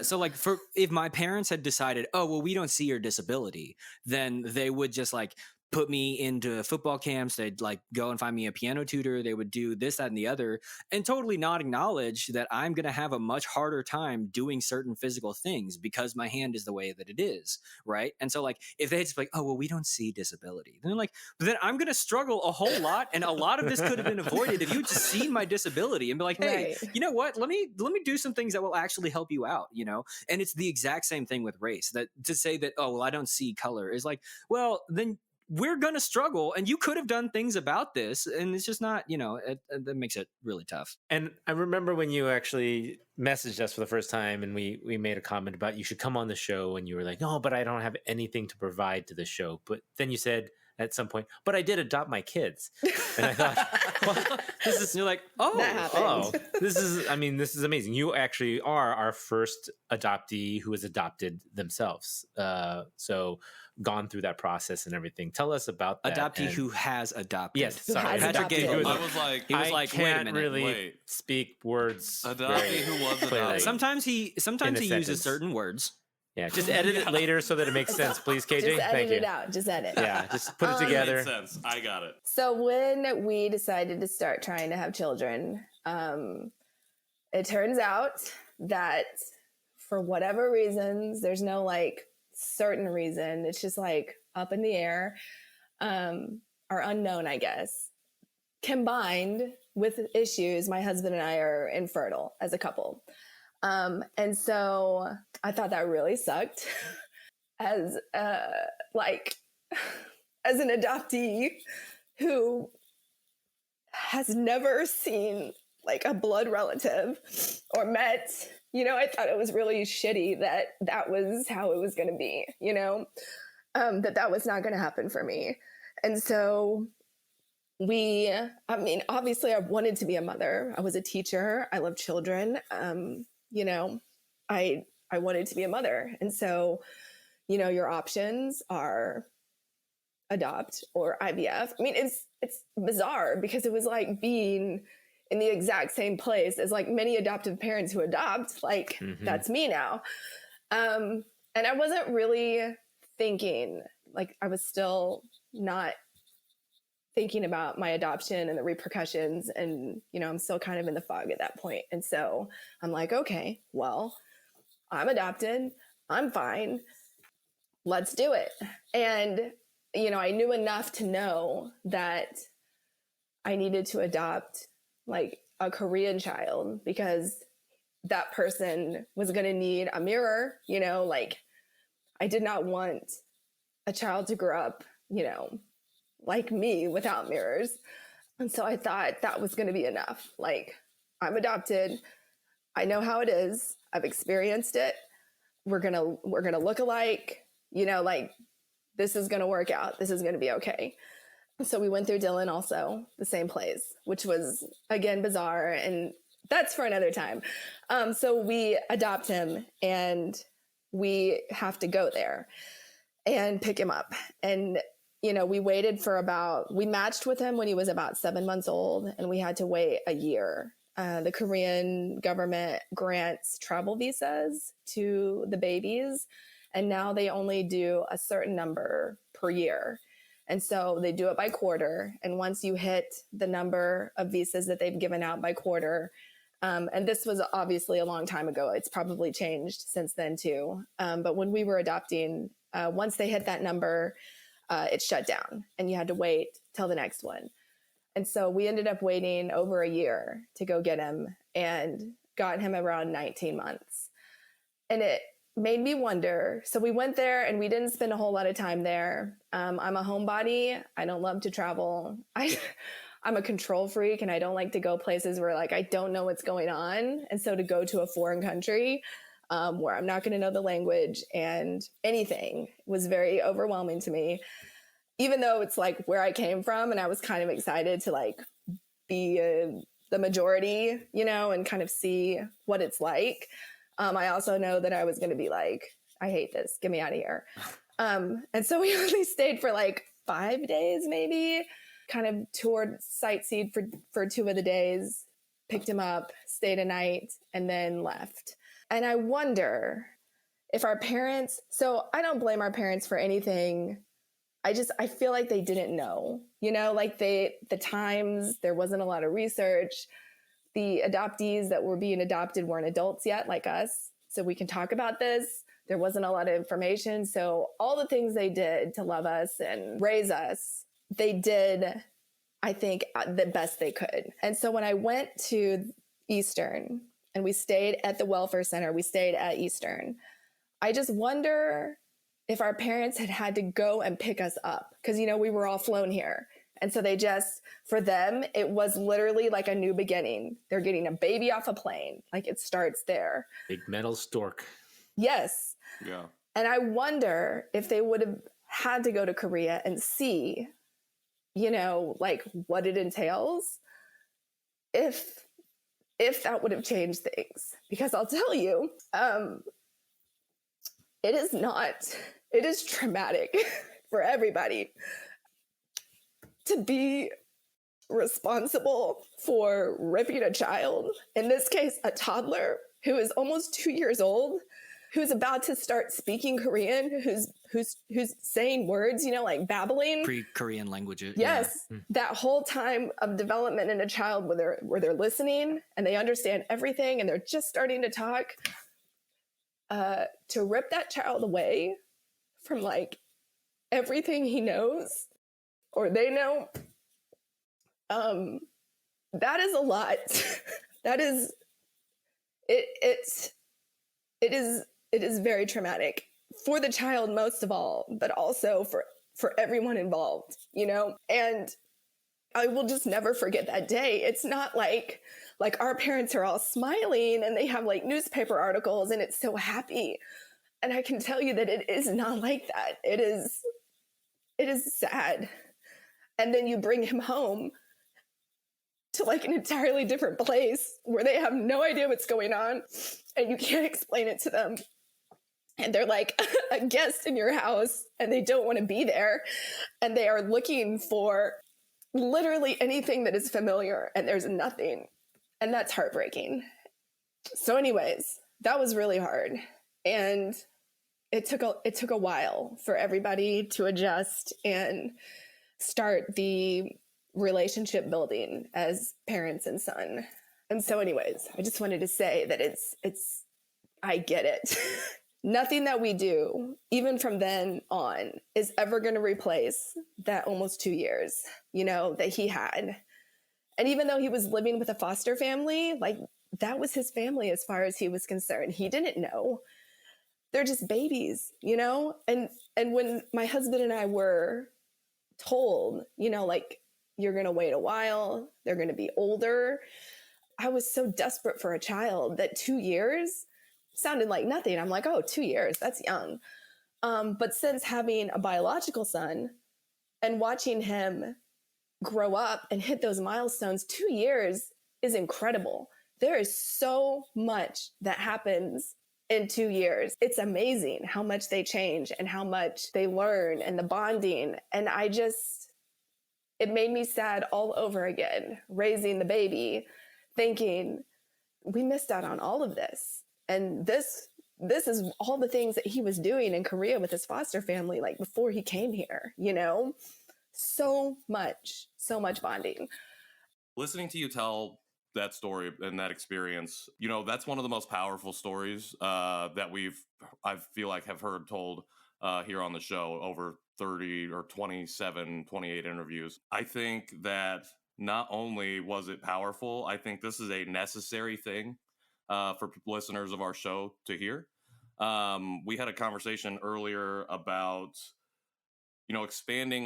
Speaker 2: so, like, if my parents had decided, oh, well, we don't see your disability, then they would just like put me into football camps. They'd like go and find me a piano tutor. They would do this, that, and the other, and totally not acknowledge that I'm going to have a much harder time doing certain physical things because my hand is the way that it is. Right. And so like, if they just like, oh, well, we don't see disability, then like, but then I'm going to struggle a whole lot. And a lot of this could have been avoided if you just seen my disability and be like, hey, you know what? Let me do some things that will actually help you out, you know? And it's the exact same thing with race. That to say that, oh, well, I don't see color is like, well, then we're going to struggle, and you could have done things about this, and it's just not, you know, that makes it really tough.
Speaker 1: And I remember when you actually messaged us for the first time, and we made a comment about you should come on the show, and you were like, no, but I don't have anything to provide to the show. But then you said at some point, but I did adopt my kids. And I thought, well, this is,
Speaker 2: You're like,
Speaker 1: this is amazing. You actually are our first adoptee who has adopted themselves. So gone through that process and everything. Tell us about that.
Speaker 2: adoptee who has adopted.
Speaker 1: Yes, sorry.
Speaker 5: Has
Speaker 2: Patrick gave
Speaker 5: adopted.
Speaker 2: you
Speaker 3: I was like,
Speaker 2: he was
Speaker 1: I
Speaker 2: like, wait a
Speaker 1: can't
Speaker 2: minute.
Speaker 1: really
Speaker 3: Wait.
Speaker 1: speak words.
Speaker 3: adoptee who was
Speaker 1: clearly.
Speaker 3: adopted.
Speaker 2: Sometimes he
Speaker 1: In a
Speaker 2: uses
Speaker 1: sentence.
Speaker 2: certain words.
Speaker 1: Yeah, just edit it later so that it makes sense, please, KJ.
Speaker 5: Just
Speaker 1: Thank
Speaker 5: edit
Speaker 1: you.
Speaker 5: it out. Just edit.
Speaker 1: Yeah, just put it
Speaker 3: Made
Speaker 1: together.
Speaker 3: sense. I got it.
Speaker 5: So when we decided to start trying to have children, it turns out that for whatever reasons, there's no like certain reason. It's just like up in the air, or unknown, I guess. Combined with issues, my husband and I are infertile as a couple. And so I thought that really sucked as as an adoptee who has never seen like a blood relative or met, you know, I thought it was really shitty that was how it was going to be, you know, that was not going to happen for me. And so obviously I wanted to be a mother. I was a teacher. I love children. You know, I wanted to be a mother. And so, you know, your options are adopt or IVF. I mean, it's bizarre because it was like being in the exact same place as like many adoptive parents who adopt, like that's me now. And I wasn't really thinking, like I was still not thinking about my adoption and the repercussions. And, you know, I'm still kind of in the fog at that point. And so I'm like, okay, well, I'm adopted. I'm fine. Let's do it. And, you know, I knew enough to know that I needed to adopt like a Korean child because that person was going to need a mirror, you know, like I did not want a child to grow up, you know, like me without mirrors. And so I thought that was going to be enough. Like, I'm adopted. I know how it is. I've experienced it. We're going to look alike, you know, like this is going to work out. This is going to be okay. So we went through Dylan also, the same place, which was again bizarre, and that's for another time. So we adopt him, and we have to go there and pick him up. And, you know, we matched with him when he was about 7 months old, and we had to wait a year. The Korean government grants travel visas to the babies, and now they only do a certain number per year. And so they do it by quarter. And once you hit the number of visas that they've given out by quarter, and this was obviously a long time ago, it's probably changed since then too. But when we were adopting, once they hit that number, it shut down and you had to wait till the next one. And so we ended up waiting over a year to go get him, and got him around 19 months. And it made me wonder. So we went there and we didn't spend a whole lot of time there. I'm a homebody. I don't love to travel. I'm a control freak, and I don't like to go places where like I don't know what's going on. And so to go to a foreign country where I'm not going to know the language and anything was very overwhelming to me, even though it's like where I came from, and I was kind of excited to like be the majority, you know, and kind of see what it's like. I also know that I was going to be like, I hate this. Get me out of here. And so we only stayed for like 5 days, maybe, kind of toured, sightseed for 2 of the days, picked him up, stayed a night, and then left. And I wonder if our parents, so I don't blame our parents for anything. I feel like they didn't know, you know, like the times, there wasn't a lot of research. The adoptees that were being adopted weren't adults yet, like us. So we can talk about this. There wasn't a lot of information. So all the things they did to love us and raise us, they did, I think, the best they could. And so when I went to Eastern and we stayed at the welfare center, we stayed at Eastern, I just wonder if our parents had to go and pick us up, because, you know, we were all flown here. And so for them, it was literally like a new beginning. They're getting a baby off a plane. Like it starts there.
Speaker 1: Big metal stork.
Speaker 5: Yes.
Speaker 3: Yeah.
Speaker 5: And I wonder if they would have had to go to Korea and see, you know, like what it entails, if that would have changed things. Because I'll tell you, it is traumatic for everybody to be responsible for ripping a child, in this case, a toddler who is almost 2 years old, who's about to start speaking Korean, who's saying words, you know, like babbling.
Speaker 2: Pre-Korean languages.
Speaker 5: Yes.
Speaker 2: Yeah.
Speaker 5: That whole time of development in a child where they're listening and they understand everything and they're just starting to talk, to rip that child away from like everything he knows or they know, that is a lot. That is, it is very traumatic for the child most of all, but also for everyone involved, you know? And I will just never forget that day. It's not like our parents are all smiling and they have like newspaper articles and it's so happy. And I can tell you that it is not like that. It is sad. And then you bring him home to like an entirely different place where they have no idea what's going on and you can't explain it to them. And they're like a guest in your house and they don't want to be there. And they are looking for literally anything that is familiar and there's nothing. And that's heartbreaking. So anyways, that was really hard. And it took a while for everybody to adjust and start the relationship building as parents and son. And so anyways, I just wanted to say that it's I get it. Nothing that we do, even from then on, is ever going to replace that almost 2 years, you know, that he had. And even though he was living with a foster family, like that was his family as far as he was concerned. He didn't know. They're just babies, you know? And when my husband and I were told, you know, like You're going to wait a while. They're going to be older. I was so desperate for a child that 2 years sounded like nothing. I'm like, oh, 2 years, that's young. But since having a biological son and watching him grow up and hit those milestones, 2 years is incredible. There is so much that happens in 2 years. It's amazing how much they change and how much they learn and the bonding. And it made me sad all over again, raising the baby, thinking we missed out on all of this. And this is all the things that he was doing in Korea with his foster family, like before he came here, so much bonding.
Speaker 3: Listening to you tell that story and that experience, that's one of the most powerful stories that I feel like have heard told here on the show over 30 or 27, 28 interviews. I think that not only was it powerful, I think this is a necessary thing for listeners of our show to hear. We had a conversation earlier about, expanding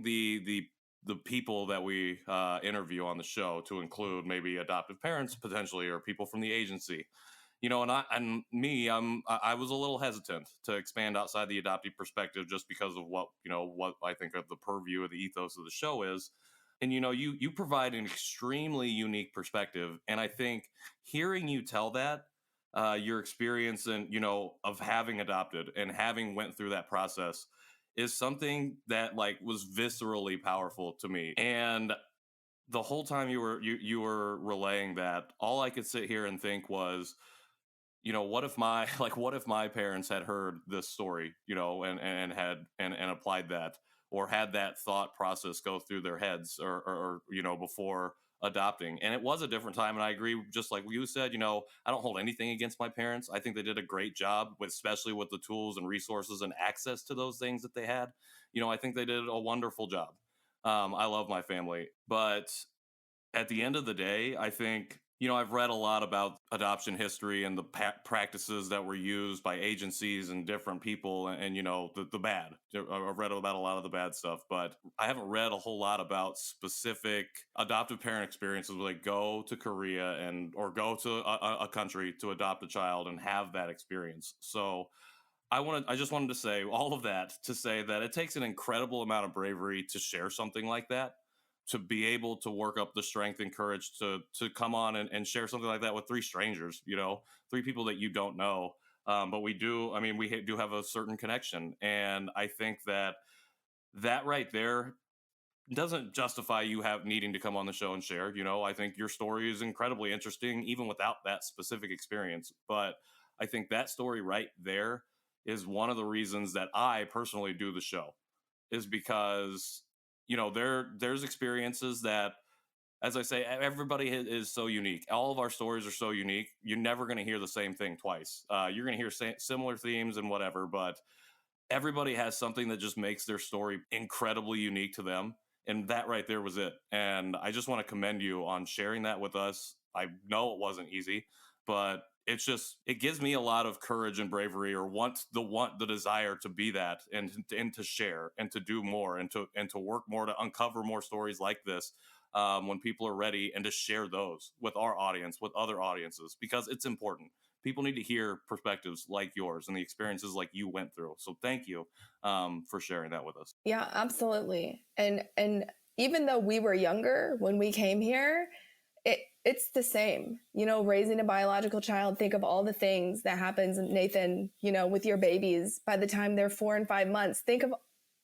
Speaker 3: the people that we interview on the show to include maybe adoptive parents potentially, or people from the agency. I was a little hesitant to expand outside the adoptee perspective just because of what I think of the purview of the ethos of the show is. And, you provide an extremely unique perspective. And I think hearing you tell that, your experience and, of having adopted and having went through that process is something that was viscerally powerful to me. And the whole time you were relaying that, all I could sit here and think was, what if my parents had heard this story, and applied that, or had that thought process go through their heads or before adopting. And it was a different time. And I agree, just like you said, I don't hold anything against my parents. I think they did a great job, especially with the tools and resources and access to those things that they had. I think they did a wonderful job. I love my family. But at the end of the day, I think, I've read a lot about adoption history and the practices that were used by agencies and different people and the bad. I've read about a lot of the bad stuff, but I haven't read a whole lot about specific adoptive parent experiences where they go to Korea or go to a country to adopt a child and have that experience. So I just wanted to say all of that to say that it takes an incredible amount of bravery to share something like that, to be able to work up the strength and courage to come on and share something like that with three strangers, three people that you don't know. But we do have a certain connection. And I think that right there doesn't justify you needing to come on the show and share. I think your story is incredibly interesting, even without that specific experience. But I think that story right there is one of the reasons that I personally do the show, is because there's experiences that, as I say, everybody is so unique. All of our stories are so unique. You're never going to hear the same thing twice. You're going to hear similar themes and whatever, but everybody has something that just makes their story incredibly unique to them. And that right there was it. And I just want to commend you on sharing that with us. I know it wasn't easy, but it gives me a lot of courage and bravery, or the desire to be that and to share and to do more and to work more to uncover more stories like this when people are ready, and to share those with our audience, with other audiences, because it's important. People need to hear perspectives like yours and the experiences like you went through. So thank you for sharing that with us.
Speaker 5: Yeah, absolutely. And even though we were younger when we came here, it's the same, raising a biological child. Think of all the things that happens, Nathan, with your babies by the time they're 4 and 5 months. Think of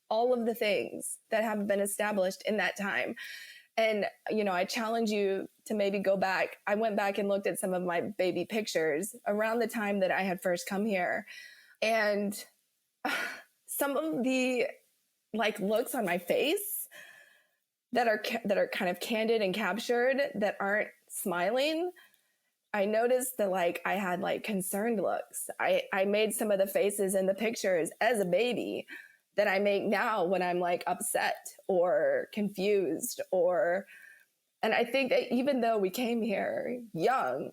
Speaker 5: all of the things that have been established in that time. And, I challenge you to maybe go back. I went back and looked at some of my baby pictures around the time that I had first come here. And some of the looks on my face that are kind of candid and captured, that aren't smiling, I noticed that I had concerned looks. I made some of the faces in the pictures as a baby that I make now when I'm upset or confused, and I think that even though we came here young,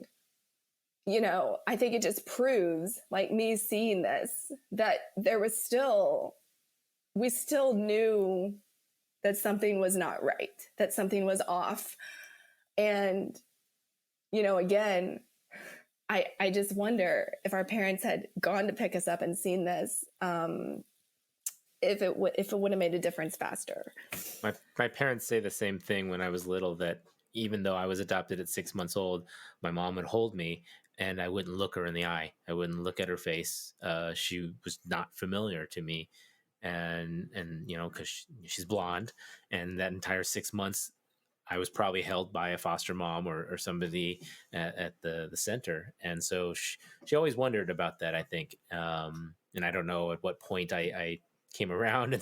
Speaker 5: I think it just proves, me seeing this, that we still knew that something was not right, that something was off. And, you know, again, I just wonder if our parents had gone to pick us up and seen this, if it would have made a difference faster.
Speaker 1: My parents say the same thing when I was little, that even though I was adopted at 6 months old, my mom would hold me and I wouldn't look her in the eye. I wouldn't look at her face. She was not familiar to me. And you know, because she's blonde, and that entire 6 months, I was probably held by a foster mom or somebody at the center. And so she always wondered about that, I think. And I don't know at what point I came around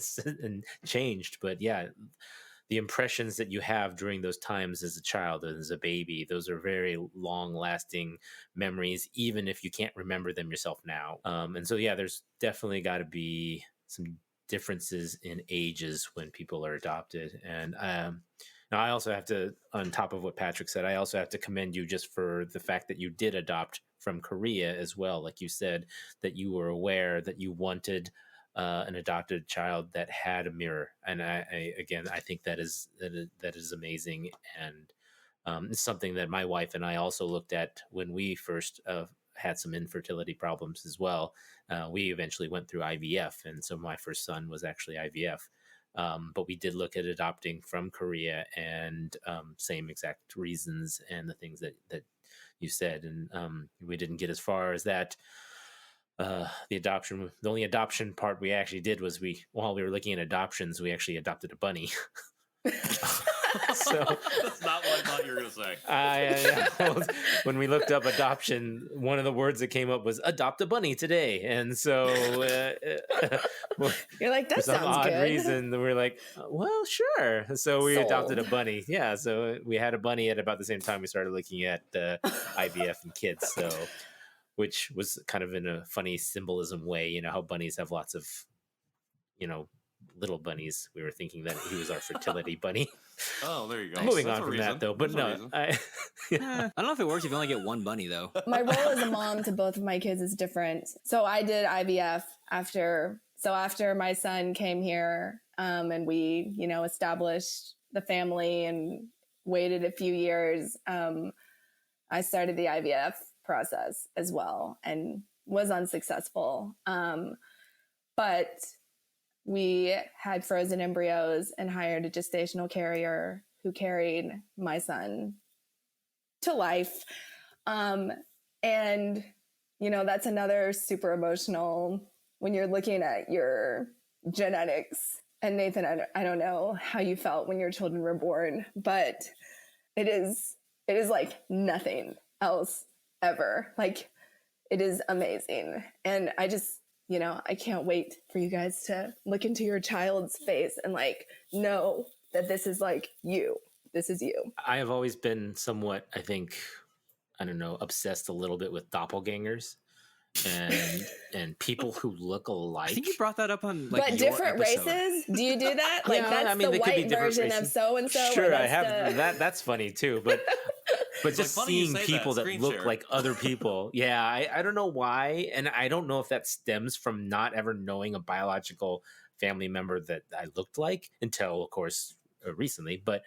Speaker 1: and changed, but yeah, the impressions that you have during those times as a child and as a baby, those are very long lasting memories, even if you can't remember them yourself now. And so, yeah, there's definitely got to be some differences in ages when people are adopted. And now I also have to, on top of what Patrick said, I also have to commend you just for the fact that you did adopt from Korea as well. Like you said, that you were aware that you wanted an adopted child that had a mirror. And I think that is amazing. And it's something that my wife and I also looked at when we first had some infertility problems as well. We eventually went through IVF. And so my first son was actually IVF. But we did look at adopting from Korea, and same exact reasons and the things that you said. And we didn't get as far as that. The only adoption part we actually did was while we were looking at adoptions, we actually adopted a bunny. So
Speaker 3: That's not what I thought you were going to say.
Speaker 1: Well, when we looked up adoption, one of the words that came up was "adopt a bunny today," and so
Speaker 5: You're like, that
Speaker 1: for some
Speaker 5: sounds
Speaker 1: odd
Speaker 5: good.
Speaker 1: reason, we were like, "Well, sure." So we adopted a
Speaker 5: Sold.
Speaker 1: bunny. Yeah, so we had a bunny at about the same time we started looking at IVF and kids. So, which was kind of in a funny symbolism way. You know how bunnies have lots of, you know, little bunnies. We were thinking that he was our fertility bunny.
Speaker 3: Oh, there you go.
Speaker 1: Moving
Speaker 3: That's
Speaker 1: on
Speaker 3: a
Speaker 1: from
Speaker 3: reason.
Speaker 1: that, though, but
Speaker 3: That's a
Speaker 1: no,
Speaker 3: reason.
Speaker 2: I don't know if it works if you only get one bunny, though.
Speaker 5: My role as a mom to both of my kids is different. So I did IVF after my son came here, and we, you know, established the family and waited a few years. I started the IVF process as well and was unsuccessful. But we had frozen embryos and hired a gestational carrier who carried my son to life. And, you know, that's another super emotional when you're looking at your genetics. And Nathan, I don't know how you felt when your children were born, but it is like nothing else ever. Like, it is amazing. And I just, you know, I can't wait for you guys to look into your child's face and like know that this is like you. This is you.
Speaker 1: I have always been somewhat, I think, I don't know, obsessed a little bit with doppelgangers and people who look alike.
Speaker 2: I think you brought that up on like
Speaker 5: but
Speaker 2: your
Speaker 5: different
Speaker 2: episode.
Speaker 5: races? Do you do that? Like,
Speaker 1: Yeah,
Speaker 5: that's
Speaker 1: I mean,
Speaker 5: the
Speaker 1: they could be
Speaker 5: white
Speaker 1: different
Speaker 5: version of
Speaker 1: races.
Speaker 5: so-and-so? or
Speaker 1: Sure, I
Speaker 5: that's
Speaker 1: have
Speaker 5: the-
Speaker 1: that. That's funny too, but just
Speaker 3: funny you
Speaker 1: seeing
Speaker 3: say
Speaker 1: people that
Speaker 3: Screen
Speaker 1: look
Speaker 3: share.
Speaker 1: like other people. Yeah, I don't know why, and I don't know if that stems from not ever knowing a biological family member that I looked like until, of course, recently. But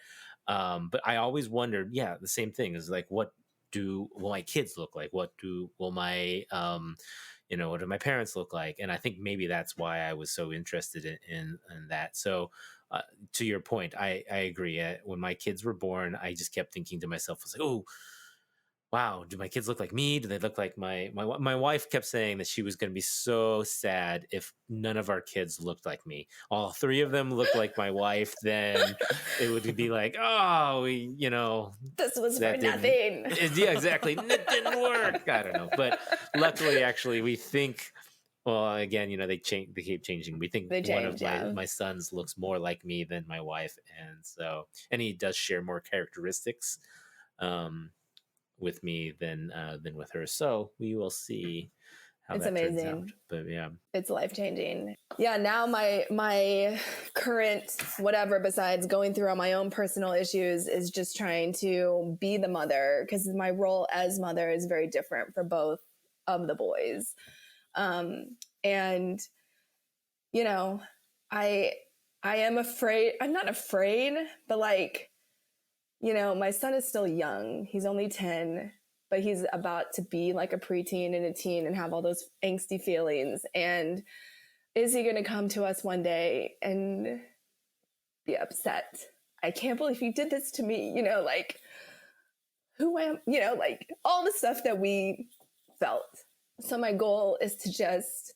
Speaker 1: I always wondered, yeah, the same thing is like, what will my kids look like? What do my what do my parents look like? And I think maybe that's why I was so interested in that. So to your point, I agree. When my kids were born, I just kept thinking to myself, I was like, oh, wow, do my kids look like me? Do they look like my wife kept saying that she was going to be so sad if none of our kids looked like me. All three of them looked like my wife. Then it would be like, oh,
Speaker 5: This was for
Speaker 1: that
Speaker 5: nothing.
Speaker 1: yeah, exactly. It didn't work. I don't know. But luckily, actually, we think, well, again, they keep changing. We think
Speaker 5: They
Speaker 1: one of
Speaker 5: change, yeah.
Speaker 1: my sons looks more like me than my wife. And he does share more characteristics with me than with her. So we will see how
Speaker 5: It's
Speaker 1: that turns
Speaker 5: amazing.
Speaker 1: out. But yeah.
Speaker 5: It's life-changing. Yeah, now my current whatever besides going through all my own personal issues is just trying to be the mother, because my role as mother is very different for both of the boys. And I I am afraid. I'm not afraid, but like, you know, my son is still young. He's only 10, but he's about to be like a preteen and a teen and have all those angsty feelings. And is he going to come to us one day and be upset? I can't believe you did this to me. You know, like, who am, you know, like all the stuff that we felt. So my goal is to just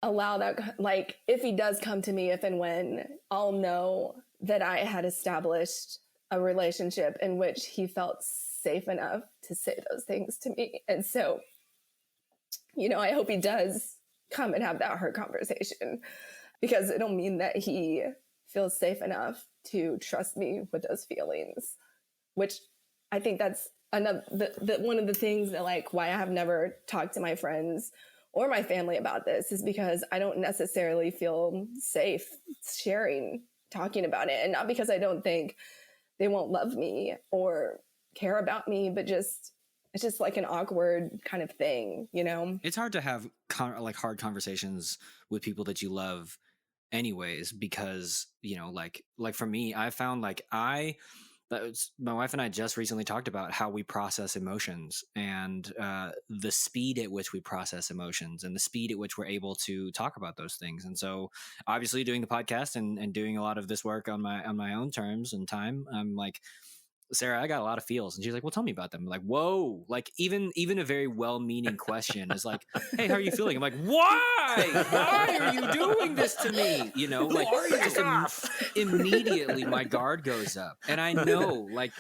Speaker 5: allow that, like, if he does come to me, if and when, I'll know that I had established a relationship in which he felt safe enough to say those things to me. And so, you know, I hope he does come and have that hard conversation, because it'll mean that he feels safe enough to trust me with those feelings, which I think that's another, one of the things that, like, why I have never talked to my friends or my family about this is because I don't necessarily feel safe sharing, talking about it. And not because I don't think they won't love me or care about me, but just, it's just like an awkward kind of thing, you know?
Speaker 2: It's hard to have like hard conversations with people that you love anyways, because, you know, like for me, I found like my wife and I just recently talked about how we process emotions, and the speed at which we process emotions and the speed at which we're able to talk about those things. And so obviously doing the podcast and doing a lot of this work on my own terms and time, I'm like, Sarah, I got a lot of feels. And she's like, well, tell me about them. I'm like, whoa, like even a very well-meaning question is like, hey, how are you feeling? I'm like, why are you doing this to me? You know, like just immediately my guard goes up. And I know like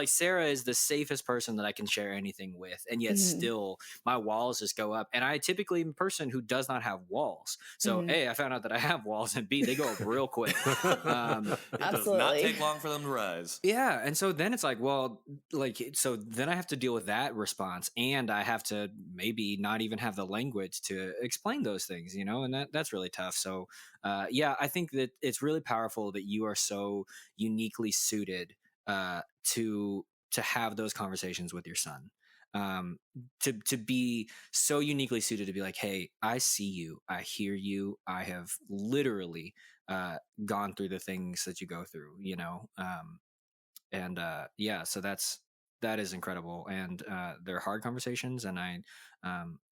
Speaker 2: Sarah is the safest person that I can share anything with. And yet still my walls just go up. And I typically am a person who does not have walls. So A, I found out that I have walls, and B, they go up real quick.
Speaker 5: Absolutely.
Speaker 3: It does not take long for them to rise.
Speaker 2: Yeah. And so then it's like, well, like, so then I have to deal with that response, and I have to maybe not even have the language to explain those things, you know, and that's really tough. So, yeah, I think that it's really powerful that you are so uniquely suited to have those conversations with your son, to be so uniquely suited to be like, hey, I see you, I hear you, I have literally gone through the things that you go through, you know, and yeah, so that is incredible. And they're hard conversations, and I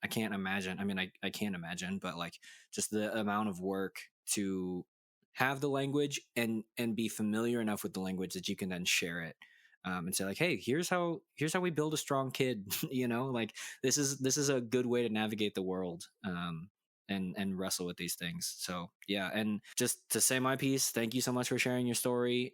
Speaker 2: can't imagine. I mean, I can't imagine, but like just the amount of work to have the language and be familiar enough with the language that you can then share it, and say like, hey, here's how we build a strong kid. You know, like this is a good way to navigate the world. And wrestle with these things. So yeah, and just to say my piece, thank you so much for sharing your story.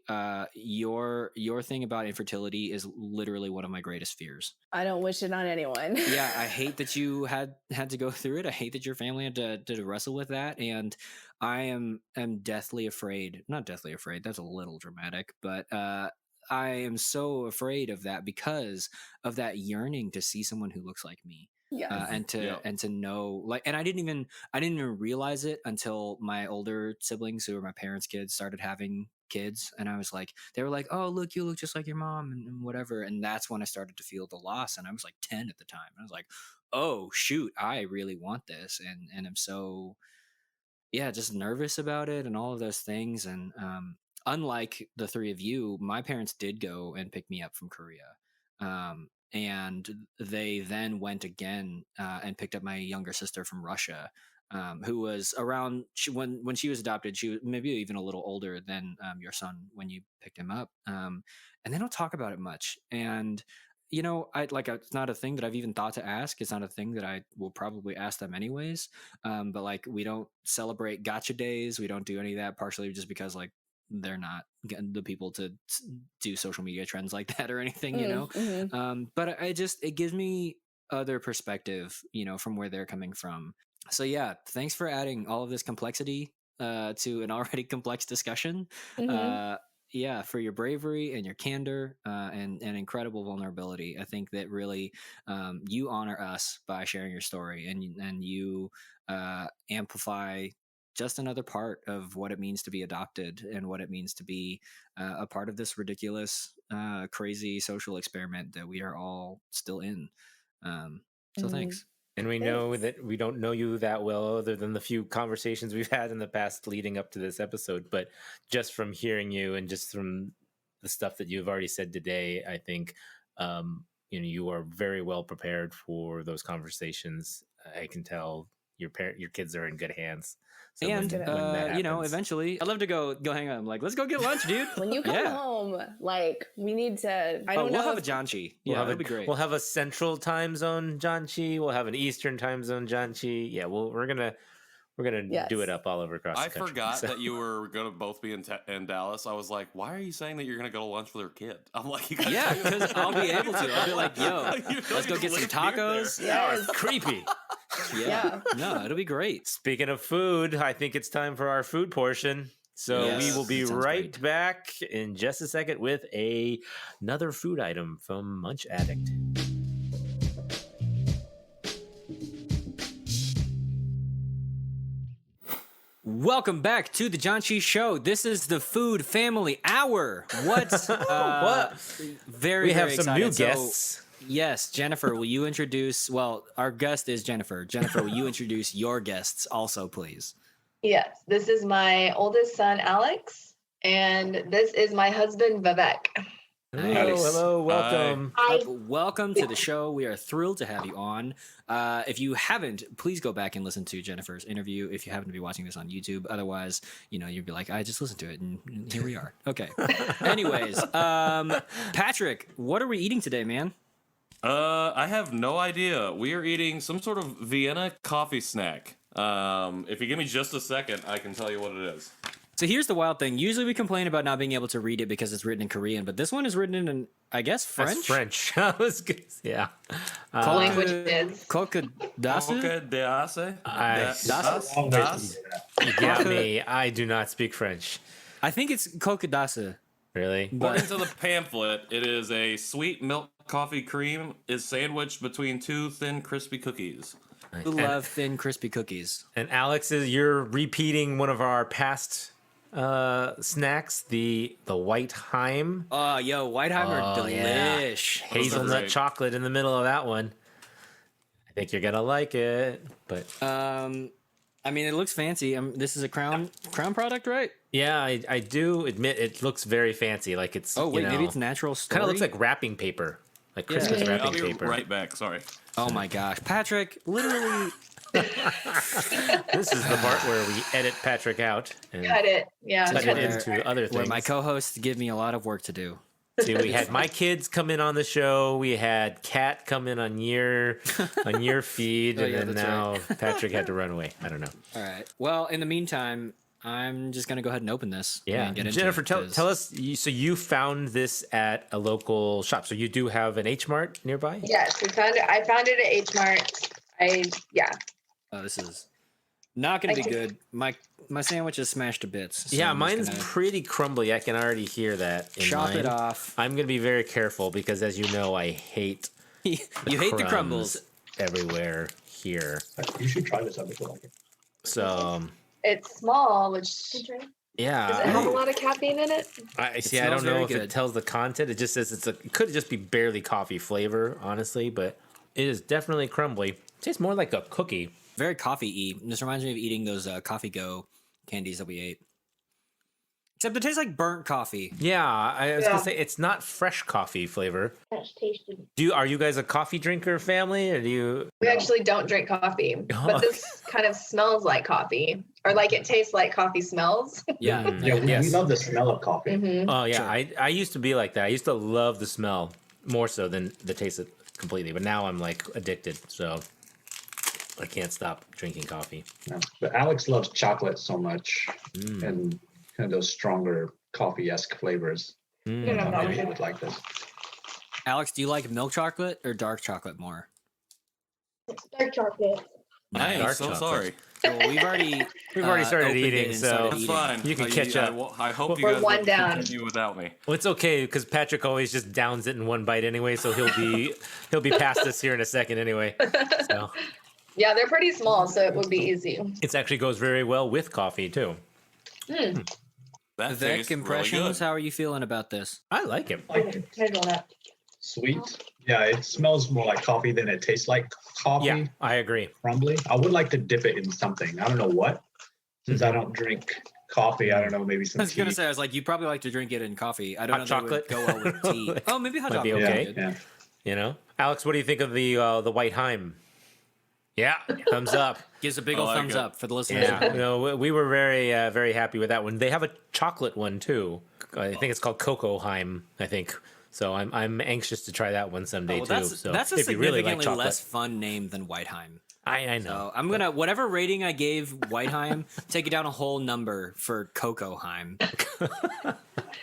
Speaker 2: Your thing about infertility is literally one of my greatest fears.
Speaker 5: I don't wish it on anyone.
Speaker 2: Yeah, I hate that you had to go through it. I hate that your family had to wrestle with that, and I am deathly afraid. Not deathly afraid. That's a little dramatic, but I am so afraid of that because of that yearning to see someone who looks like me.
Speaker 5: Yes.
Speaker 2: And to know, like, and I didn't even realize it until my older siblings, who were my parents' kids, started having kids, and I was like, they were like, oh, look, you look just like your mom, and whatever. And that's when I started to feel the loss, and I was like 10 at the time. I was like, oh shoot, I really want this, and I'm so, yeah, just nervous about it and all of those things. And unlike the three of you, my parents did go and pick me up from Korea. And they then went again and picked up my younger sister from Russia, who was around when she was adopted. She was maybe even a little older than your son when you picked him up. And they don't talk about it much. And you know, it's not a thing that I've even thought to ask. It's not a thing that I will probably ask them anyways. But like, we don't celebrate gotcha days. We don't do any of that, partially just because like they're not getting the people to do social media trends like that or anything, you know? But it gives me other perspective, you know, from where they're coming from. So yeah, thanks for adding all of this complexity to an already complex discussion. Yeah, for your bravery and your candor and incredible vulnerability. I think that really you honor us by sharing your story, and you amplify just another part of what it means to be adopted and what it means to be a part of this ridiculous, crazy social experiment that we are all still in. So thanks.
Speaker 1: And we know that we don't know you that well, other than the few conversations we've had in the past leading up to this episode. But just from hearing you and just from the stuff that you've already said today, I think you are very well prepared for those conversations. I can tell your kids are in good hands. So
Speaker 2: And
Speaker 1: when that happens-
Speaker 2: eventually, I'd love to go hang out. I'm like, let's go get lunch, dude.
Speaker 5: When you come
Speaker 2: Yeah.
Speaker 5: home, like we need to. I don't
Speaker 2: We'll
Speaker 5: know.
Speaker 2: have a
Speaker 5: if-
Speaker 2: Janchi.
Speaker 1: We'll
Speaker 2: Yeah,
Speaker 1: have
Speaker 2: that'd be great.
Speaker 1: We'll have a central time zone Janchi. We'll have an Eastern time zone Janchi. Yeah, we're gonna
Speaker 5: Yes.
Speaker 1: do it up all over across the
Speaker 3: I
Speaker 1: country.
Speaker 3: forgot
Speaker 1: So-
Speaker 3: that you were going to both be in Dallas. I was like, why are you saying that you're going to go to lunch with her kid? I'm like, you guys
Speaker 2: Yeah, because I'll be able to. I'll be like, yo,
Speaker 3: You don't
Speaker 2: let's go
Speaker 3: even
Speaker 2: get some
Speaker 3: live near there.
Speaker 2: tacos.
Speaker 5: Yes.
Speaker 1: creepy.
Speaker 2: Yeah. No, it'll be great.
Speaker 1: Speaking of food, I think it's time for our food portion. So
Speaker 2: Yes,
Speaker 1: we will be
Speaker 2: that sounds
Speaker 1: right
Speaker 2: great.
Speaker 1: back in just a second with another food item from Munch Addict.
Speaker 2: Welcome back to the Janchi Show. This is the Food Family Hour. What? Very,
Speaker 1: We have
Speaker 2: very
Speaker 1: some
Speaker 2: excited.
Speaker 1: new
Speaker 2: So,
Speaker 1: guests.
Speaker 2: yes, Jennifer, will you introduce? Well, our guest is Jennifer. Jennifer, will you introduce your guests also, please?
Speaker 6: Yes, this is my oldest son, Alex, and this is my husband, Vivek.
Speaker 1: Hello, welcome.
Speaker 2: Welcome to the show. We are thrilled to have you on. If you haven't, please go back and listen to Jennifer's interview. If you happen to be watching this on YouTube, otherwise, you'd be like, I just listened to it, and here we are. Okay. Anyways, Patrick, what are we eating today, man?
Speaker 3: I have no idea. We are eating some sort of Vienna coffee snack. If you give me just a second, I can tell you what it is.
Speaker 2: So here's the wild thing. Usually we complain about not being able to read it because it's written in Korean, but this one is written in, I guess,
Speaker 1: That's
Speaker 2: French.
Speaker 1: French. I was good. Yeah.
Speaker 6: Language is.
Speaker 2: Koke dasu?
Speaker 3: Okay, dease.
Speaker 2: Das?
Speaker 1: You got me. I do not speak French.
Speaker 2: I think it's koke dasu.
Speaker 1: Really?
Speaker 3: According to the pamphlet, it is a sweet milk coffee cream is sandwiched between two thin crispy cookies.
Speaker 2: Who love thin, crispy cookies?
Speaker 1: And Alex, you're repeating one of our past snacks, the white Heim.
Speaker 2: Oh, yo, Whiteheimer,
Speaker 1: Oh, yeah.
Speaker 2: delish.
Speaker 1: Hazelnut
Speaker 3: great.
Speaker 1: chocolate in the middle of that one. I think you're gonna like it, but
Speaker 2: I mean, it looks fancy. This is a Crown product, right?
Speaker 1: yeah, I do admit it looks very fancy. Like it's
Speaker 2: Oh wait, maybe it's natural.
Speaker 1: kind of looks like wrapping paper, like Christmas
Speaker 2: Yeah.
Speaker 3: I'll
Speaker 1: wrapping
Speaker 3: be
Speaker 1: paper.
Speaker 3: right back. Sorry.
Speaker 2: Oh my gosh, Patrick! Literally,
Speaker 1: This is the part where we edit Patrick out and
Speaker 6: Cut it. Yeah.
Speaker 1: cut
Speaker 6: cut
Speaker 1: it
Speaker 6: it.
Speaker 1: into other
Speaker 2: where
Speaker 1: things.
Speaker 2: my co-hosts give me a lot of work to do.
Speaker 1: See, we had my kids come in on the show. We had Kat come in on your feed,
Speaker 2: Oh,
Speaker 1: and
Speaker 2: yeah,
Speaker 1: then
Speaker 2: that's
Speaker 1: now
Speaker 2: right.
Speaker 1: Patrick had to run away. I don't know.
Speaker 2: All right. Well, in the meantime, I'm just gonna go ahead and open this.
Speaker 1: Yeah,
Speaker 2: and get into
Speaker 1: Jennifer,
Speaker 2: it,
Speaker 1: tell
Speaker 2: 'cause-
Speaker 1: us. So you found this at a local shop. So you do have an H Mart nearby.
Speaker 6: Yes, I found it at H Mart.
Speaker 2: Oh, this is not gonna be
Speaker 6: Okay.
Speaker 2: good. My sandwich is smashed to bits. So
Speaker 1: Yeah,
Speaker 2: I'm just
Speaker 1: mine's
Speaker 2: gonna
Speaker 1: pretty crumbly. I can already hear that. In
Speaker 2: chop
Speaker 1: mine.
Speaker 2: it off.
Speaker 1: I'm gonna be very careful because, as you know, I hate
Speaker 2: You hate the crumbles.
Speaker 1: crumbs everywhere here.
Speaker 7: You should try this out if you like it.
Speaker 1: So
Speaker 6: It's small, which does it
Speaker 1: yeah,
Speaker 6: have a lot of caffeine in it?
Speaker 1: I see. I
Speaker 2: smells
Speaker 1: don't know
Speaker 2: very
Speaker 1: if
Speaker 2: good.
Speaker 1: it tells the content. It just says it could just be barely coffee flavor, honestly, but it is definitely crumbly. It tastes more like a cookie.
Speaker 2: Very coffee-y. This reminds me of eating those Coffee Go candies that we ate. Except it tastes like burnt coffee.
Speaker 1: Yeah, I was
Speaker 6: Yeah.
Speaker 1: gonna say it's not fresh coffee flavor.
Speaker 6: That's tasty.
Speaker 1: Are you guys a coffee drinker family, or do you?
Speaker 6: We actually don't drink coffee, but this kind of smells like coffee, or like it tastes like coffee smells.
Speaker 2: Yeah.
Speaker 1: Mm.
Speaker 7: Yeah, we
Speaker 1: Yes.
Speaker 7: love the smell of coffee.
Speaker 6: Mhm.
Speaker 1: Oh yeah,
Speaker 2: Sure.
Speaker 1: I used to be like that. I used to love the smell more so than the taste completely, but now I'm like addicted, so I can't stop drinking coffee.
Speaker 7: Yeah. But Alex loves chocolate so much
Speaker 1: Mm.
Speaker 7: and kind of those stronger coffee-esque flavors.
Speaker 1: Mm.
Speaker 6: Yeah.
Speaker 7: Maybe you would like this.
Speaker 2: Alex, do you like milk chocolate or dark chocolate more?
Speaker 6: Dark chocolate.
Speaker 3: I am
Speaker 1: Dark
Speaker 3: so
Speaker 1: chocolate.
Speaker 3: sorry.
Speaker 2: Well, we've already
Speaker 1: started
Speaker 2: opened it
Speaker 1: eating,
Speaker 2: and
Speaker 1: so-
Speaker 2: started
Speaker 3: That's
Speaker 2: eating.
Speaker 3: fine.
Speaker 1: You can catch up.
Speaker 3: I hope you
Speaker 6: We're
Speaker 3: guys
Speaker 6: one
Speaker 3: will
Speaker 6: down.
Speaker 3: continue without me.
Speaker 1: Well, it's okay because Patrick always just downs it in one bite anyway, so he'll be past us here in a second anyway. So
Speaker 6: Yeah, they're pretty small, so it would be easy.
Speaker 1: it actually goes very well with coffee too.
Speaker 3: That
Speaker 2: Vivek,
Speaker 3: tastes
Speaker 2: impressions.
Speaker 3: really good.
Speaker 2: How are you feeling about this?
Speaker 1: I like it.
Speaker 7: Like it.
Speaker 6: Hazelnut.
Speaker 7: Sweet, Yeah, it smells more like coffee than it tastes like coffee.
Speaker 1: Yeah, I agree.
Speaker 7: Crumbly. I would like to dip it in something. I don't know what. Since I don't drink coffee, I don't know, maybe some
Speaker 2: I was gonna
Speaker 7: tea.
Speaker 2: say, I was like, you probably like to drink it in coffee. I don't
Speaker 1: Hot
Speaker 2: know that
Speaker 1: chocolate?
Speaker 2: it would go well with tea. Oh, maybe hot
Speaker 1: Might be
Speaker 2: chocolate.
Speaker 1: okay.
Speaker 2: Good.
Speaker 7: Yeah.
Speaker 1: You know, Alex, what do you think of the White Heim? Yeah, thumbs up.
Speaker 2: Gives a big
Speaker 3: I
Speaker 2: old
Speaker 3: like
Speaker 2: thumbs
Speaker 3: it.
Speaker 2: up for the listeners.
Speaker 1: Yeah, you know, we were very happy with that one. They have a chocolate one too. I think it's called Cocoa Heim. I think so. I'm anxious to try that one someday
Speaker 2: Well,
Speaker 1: too.
Speaker 2: that's
Speaker 1: So
Speaker 2: that's a
Speaker 1: if you really like
Speaker 2: significantly
Speaker 1: chocolate,
Speaker 2: less fun name than Whiteheim.
Speaker 1: I know.
Speaker 2: So I'm gonna whatever rating I gave Whiteheim, take it down a whole number for Cocoheim.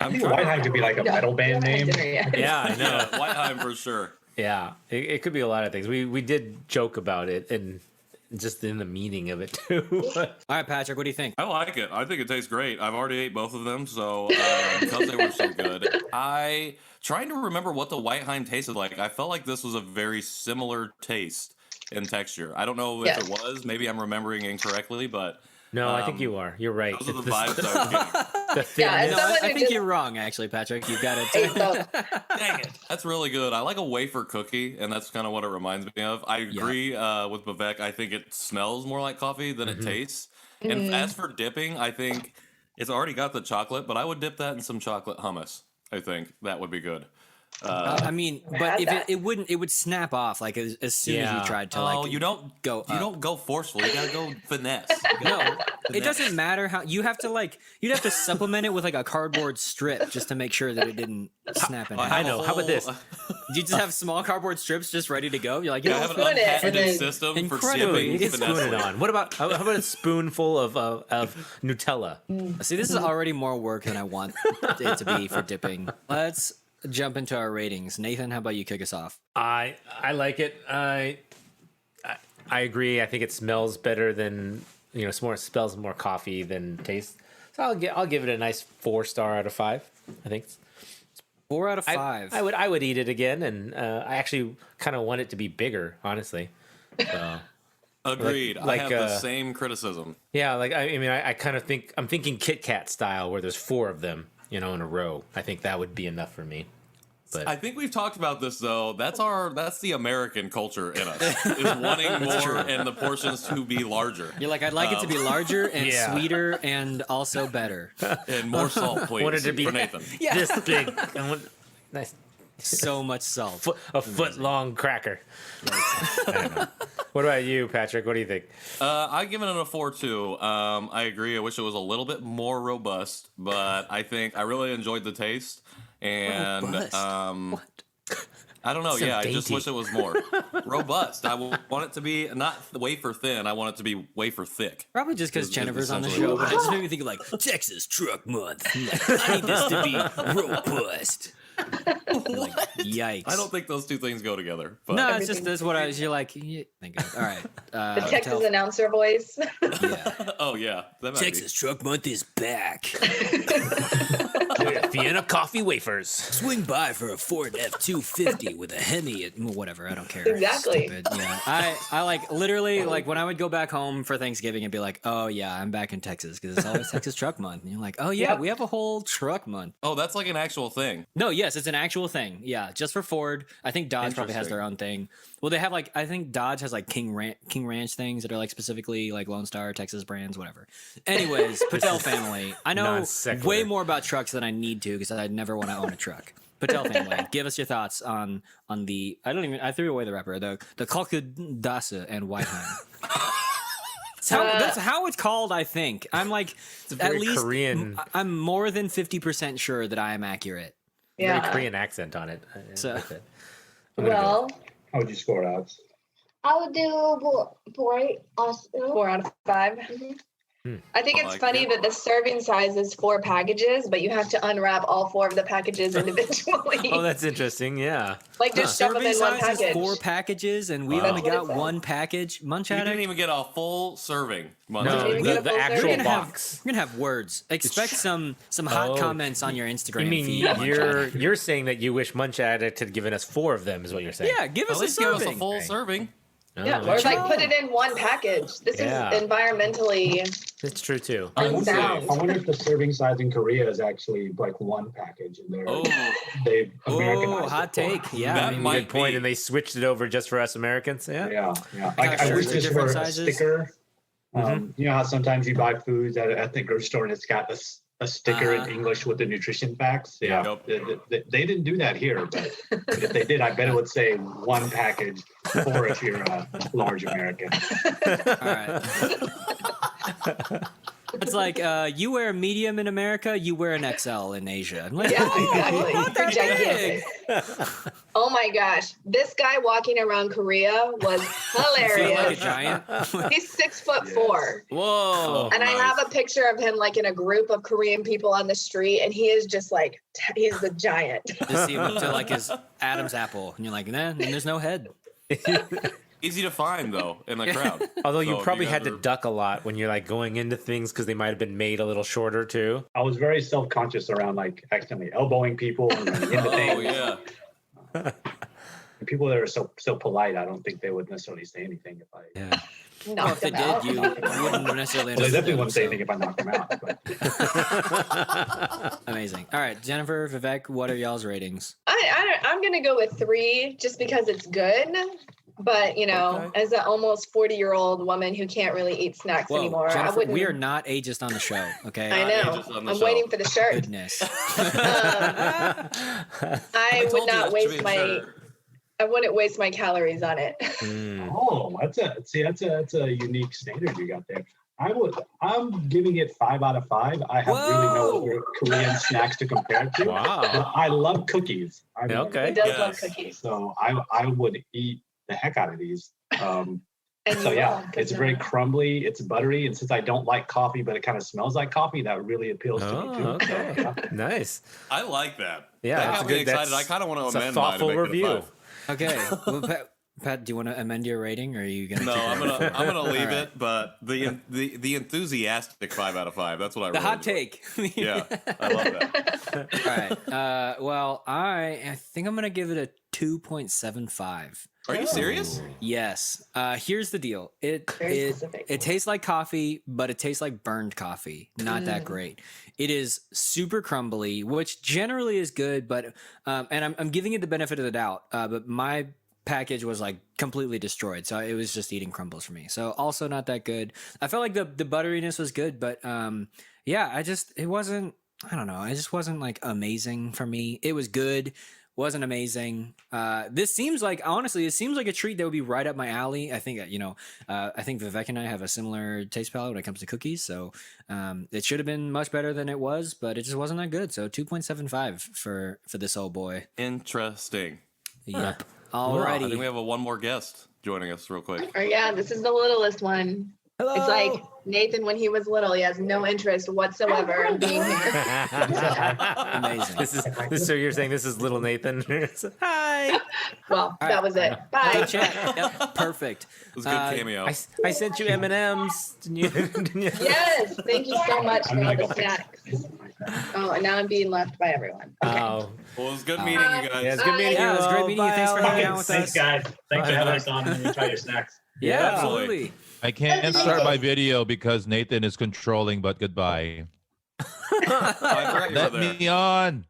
Speaker 7: I think Whiteheim could be like a metal band name.
Speaker 1: Yeah, I know.
Speaker 3: Yeah, Whiteheim for sure.
Speaker 1: Yeah, it could be a lot of things. We did joke about it and just in the meaning of it too.
Speaker 2: All right, Patrick, what do you think?
Speaker 3: I like it. I think it tastes great. I've already ate both of them, so because they were so good. Trying to remember what the Whiteheim tasted like. I felt like this was a very similar taste and texture. I don't know if it was. Maybe I'm remembering incorrectly, but
Speaker 1: No, I think you are. You're right.
Speaker 3: those are the
Speaker 1: It's
Speaker 3: vibes I was getting.
Speaker 1: the thinness.
Speaker 2: No,
Speaker 6: someone
Speaker 2: I
Speaker 6: who
Speaker 2: think
Speaker 6: just
Speaker 2: you're wrong, actually, Patrick. You've got
Speaker 6: ate
Speaker 2: it.
Speaker 6: both.
Speaker 3: Dang it. That's really good. I like a wafer cookie, and that's kind of what it reminds me of. I agree with Vivek. I think it smells more like coffee than it tastes. And as for dipping, I think it's already got the chocolate, but I would dip that in some chocolate hummus. I think that would be good.
Speaker 2: I mean, but if it wouldn't, it would snap off like as soon as
Speaker 1: Yeah.
Speaker 2: you tried to
Speaker 3: Oh,
Speaker 2: like.
Speaker 3: you don't
Speaker 2: go
Speaker 3: You
Speaker 2: up.
Speaker 3: don't go forceful. You gotta go finesse.
Speaker 2: No, it doesn't matter how you have to like. You'd have to supplement it with like a cardboard strip just to make sure that it didn't snap in half.
Speaker 1: I know. How about this?
Speaker 2: You just have small cardboard strips just ready to go. You're like, you
Speaker 3: I
Speaker 2: know,
Speaker 3: have an
Speaker 6: Spoon it, and
Speaker 3: unpatented
Speaker 6: then-
Speaker 3: system for
Speaker 2: Incredible.
Speaker 3: dipping.
Speaker 1: You can spoon it
Speaker 3: finessely.
Speaker 1: on. What about how about a spoonful of Nutella?
Speaker 2: see, this is already more work than I want it to be for dipping. Let's jump into our ratings. Nathan, how about you kick us off?
Speaker 1: I like it. I agree. I think it smells better than smells more coffee than taste. So I'll give it a nice 4-star out of 5. I think
Speaker 2: 4 out of 5.
Speaker 1: I would eat it again, and I actually kind of want it to be bigger, honestly. So,
Speaker 3: Agreed.
Speaker 1: Like,
Speaker 3: I have the same criticism.
Speaker 1: yeah, like I mean, I kind of think I'm thinking Kit Kat style, where there's 4 of them, in a row. I think that would be enough for me. But
Speaker 3: I think we've talked about this though. That's the American culture in us is wanting more and the portions to be larger
Speaker 2: You're like, I'd like it to be larger and
Speaker 1: Yeah.
Speaker 2: sweeter and also better.
Speaker 3: and more salt, please.
Speaker 1: wanted to be
Speaker 3: for Nathan.
Speaker 1: this big. Nice.
Speaker 2: So much salt.
Speaker 1: A foot long cracker. I don't know. What about you, Patrick? What do you think?
Speaker 3: I give it a 4 too. I agree. I wish it was a little bit more robust, but I think I really enjoyed the taste. And
Speaker 2: Robust? What?
Speaker 3: I don't know.
Speaker 1: So
Speaker 3: I just
Speaker 1: dainty.
Speaker 3: wish it was more robust. I want it to be not wafer thin. I want it to be wafer thick.
Speaker 2: Probably just because
Speaker 3: Is
Speaker 2: Jennifer's on the
Speaker 3: essentially
Speaker 2: show,
Speaker 3: what
Speaker 2: but it just made me think of like Texas Truck Month. I'm like, I need this to be robust. Like, yikes!
Speaker 3: I don't think those two things go together. But
Speaker 2: No, it's just that's what you're like. Yeah, think of it. All right.
Speaker 6: The Texas announcer voice.
Speaker 2: Yeah.
Speaker 3: Oh yeah, that might
Speaker 2: Texas Truck Month is back.
Speaker 1: Vienna coffee wafers.
Speaker 2: Swing by for a Ford F-250 with a Hemi. Whatever, I don't care.
Speaker 6: Exactly.
Speaker 2: Stupid. Yeah, I like literally like when I would go back home for Thanksgiving and be like, oh yeah, I'm back in Texas because it's always Texas Truck Month. And you're like, oh yeah,
Speaker 6: Yep.
Speaker 2: we have a whole truck month.
Speaker 3: be. Oh, that's like an actual thing.
Speaker 2: No, yes, it's an actual thing. Yeah, just for Ford. I think Dodge probably has their own thing. Well, they have like I think Dodge has like King Ranch things that are like specifically like Lone Star, Texas brands, whatever. Anyways, Patel family. I know
Speaker 1: Non sequitur.
Speaker 2: way more about trucks than I need to because I'd never want to own a truck. Patel family, give us your thoughts on the I threw away the wrapper, the Couque and Whiteheim. That's how it's called, I think. I'm like
Speaker 1: a
Speaker 2: at
Speaker 1: very
Speaker 2: least
Speaker 1: Korean-
Speaker 2: I'm more than 50% sure that I am accurate.
Speaker 1: Very
Speaker 6: Yeah.
Speaker 1: Korean accent on it. I
Speaker 2: So-
Speaker 1: like that. I'm gonna go.
Speaker 6: Well,
Speaker 7: How would you score it, Alex?
Speaker 8: I would do 4 also.
Speaker 6: 4 out of 5. I think
Speaker 3: I
Speaker 6: it's
Speaker 3: like
Speaker 6: funny
Speaker 3: it.
Speaker 6: that the serving size is 4 packages, but you have to unwrap all 4 of the packages individually.
Speaker 1: Oh, that's interesting. Yeah.
Speaker 6: Like just shove them
Speaker 2: Serving
Speaker 6: in one
Speaker 2: size is
Speaker 6: package.
Speaker 2: 4 packages, and we've
Speaker 3: Wow.
Speaker 2: only
Speaker 6: That's
Speaker 2: got
Speaker 6: what it says.
Speaker 2: one package. Munch
Speaker 3: You
Speaker 2: Addict.
Speaker 3: didn't even get a full serving.
Speaker 1: No,
Speaker 6: didn't even get a
Speaker 1: the
Speaker 6: full
Speaker 1: actual
Speaker 2: We're gonna
Speaker 1: box.
Speaker 2: have words. Expect some hot
Speaker 1: Oh.
Speaker 2: comments on your Instagram
Speaker 1: You mean
Speaker 2: feed. Munch
Speaker 1: you're
Speaker 2: Addict.
Speaker 1: you're saying that you wish Munch Addict had given us 4 of them? Is what you're saying?
Speaker 2: Yeah, give
Speaker 3: At
Speaker 2: us a
Speaker 3: least give us a
Speaker 2: serving.
Speaker 3: full serving.
Speaker 6: Yeah, or like put it in one package. This is environmentally.
Speaker 1: It's true too.
Speaker 7: I wonder if the serving size in Korea is actually like one package, and they've Americanized.
Speaker 2: Hot take. Yeah,
Speaker 3: that might
Speaker 1: good point. And they switched it over just for us Americans.
Speaker 7: Yeah. I wish this were a sticker. You know how sometimes you buy foods at the grocery store and it's got a sticker in English with the nutrition facts. Yeah, they didn't do that here, but if they did, I bet it would say one package for if you're a large American.
Speaker 2: All right. It's like you wear a medium in America, you wear an XL in Asia. I'm like,
Speaker 6: exactly. Gigantic. Oh my gosh, this guy walking around Korea was hilarious.
Speaker 2: Like a giant.
Speaker 6: He's 6'4".
Speaker 2: Whoa!
Speaker 6: And I have a picture of him like in a group of Korean people on the street, and he is just like he's the giant.
Speaker 2: Just see him up to like his Adam's apple, and you're like, nah, and there's no head.
Speaker 3: Easy to find though in the crowd.
Speaker 1: Although you probably had to duck a lot when you're like going into things because they might have been made a little shorter too.
Speaker 7: I was very self-conscious around like accidentally elbowing people and into things.
Speaker 3: Yeah.
Speaker 7: And people that are so polite, I don't think they would necessarily say anything if I.
Speaker 2: Yeah. Well, if they did, you wouldn't necessarily.
Speaker 7: Well, they definitely wouldn't say anything if I knocked them out. But.
Speaker 2: Amazing. All right, Jennifer, Vivek, what are y'all's ratings?
Speaker 6: I'm gonna go with 3 just because it's good. But, you know, as an almost 40-year-old woman who can't really eat snacks anymore,
Speaker 2: Jennifer,
Speaker 6: I wouldn't.
Speaker 2: We are not ageist on the show, okay?
Speaker 6: I know. I'm waiting for the shirt.
Speaker 2: Goodness.
Speaker 6: I would not waste I wouldn't waste my calories on it.
Speaker 7: Oh, that's a unique standard you got there. I'm giving it 5 out of 5. I have really no other Korean snacks to compare it to.
Speaker 1: Wow.
Speaker 7: But I love cookies.
Speaker 6: He does love cookies.
Speaker 7: So I would eat the heck out of these. It's very crumbly, it's buttery, and since I don't like coffee but it kind of smells like coffee, that really appeals to me too.
Speaker 1: Okay. Nice.
Speaker 3: I like that.
Speaker 1: Yeah,
Speaker 3: that got me excited. I kind of want to amend mine to make
Speaker 1: review.
Speaker 3: it a 5.
Speaker 2: Okay. Well, Pat, do you want to amend your rating, or are you gonna?
Speaker 3: No, I'm gonna leave it. But the enthusiastic 5 out of 5. That's what I.
Speaker 2: The
Speaker 3: really
Speaker 2: hot take.
Speaker 3: Yeah, I love that.
Speaker 2: All right. Well, I think I'm gonna give it a 2.75.
Speaker 3: Are you serious?
Speaker 2: Yes. Here's the deal. It tastes like coffee, but it tastes like burned coffee. Not that great. It is super crumbly, which generally is good, but and I'm giving it the benefit of the doubt. But my package was like completely destroyed, so it was just eating crumbles for me. So also not that good. I felt like the butteriness was good, but it wasn't. I don't know. It just wasn't like amazing for me. It was good. Wasn't amazing. This seems like, honestly, it seems like a treat that would be right up my alley. I think, I think Vivek and I have a similar taste palette when it comes to cookies. So it should have been much better than it was, but it just wasn't that good. So 2.75 for this old boy.
Speaker 3: Interesting.
Speaker 2: Yep.
Speaker 3: Alrighty.
Speaker 2: Alrighty.
Speaker 3: I think we have one more guest joining us real quick.
Speaker 6: Oh, yeah, this is the littlest one.
Speaker 2: Hello.
Speaker 6: It's like Nathan when he was little. He has no interest whatsoever in being here.
Speaker 2: Amazing.
Speaker 1: So you're saying this is little Nathan? Hi.
Speaker 6: Well, that was it. Bye.
Speaker 2: Good chat. Yep. Perfect.
Speaker 3: It was a good cameo.
Speaker 1: I sent you M&Ms.
Speaker 6: Yes. Thank you so much for all the snacks. Oh, and now I'm being left by everyone. Okay.
Speaker 1: Oh.
Speaker 3: Well, it was good meeting you guys.
Speaker 1: Yeah, it's good meeting you.
Speaker 2: Yeah, it was great meeting you. Thanks for hanging out with
Speaker 7: Thanks,
Speaker 2: us.
Speaker 7: guys. Thanks for having us on and try your snacks.
Speaker 2: Yeah, absolutely.
Speaker 9: I can't start my video because Nathan is controlling, but goodbye. Let me on.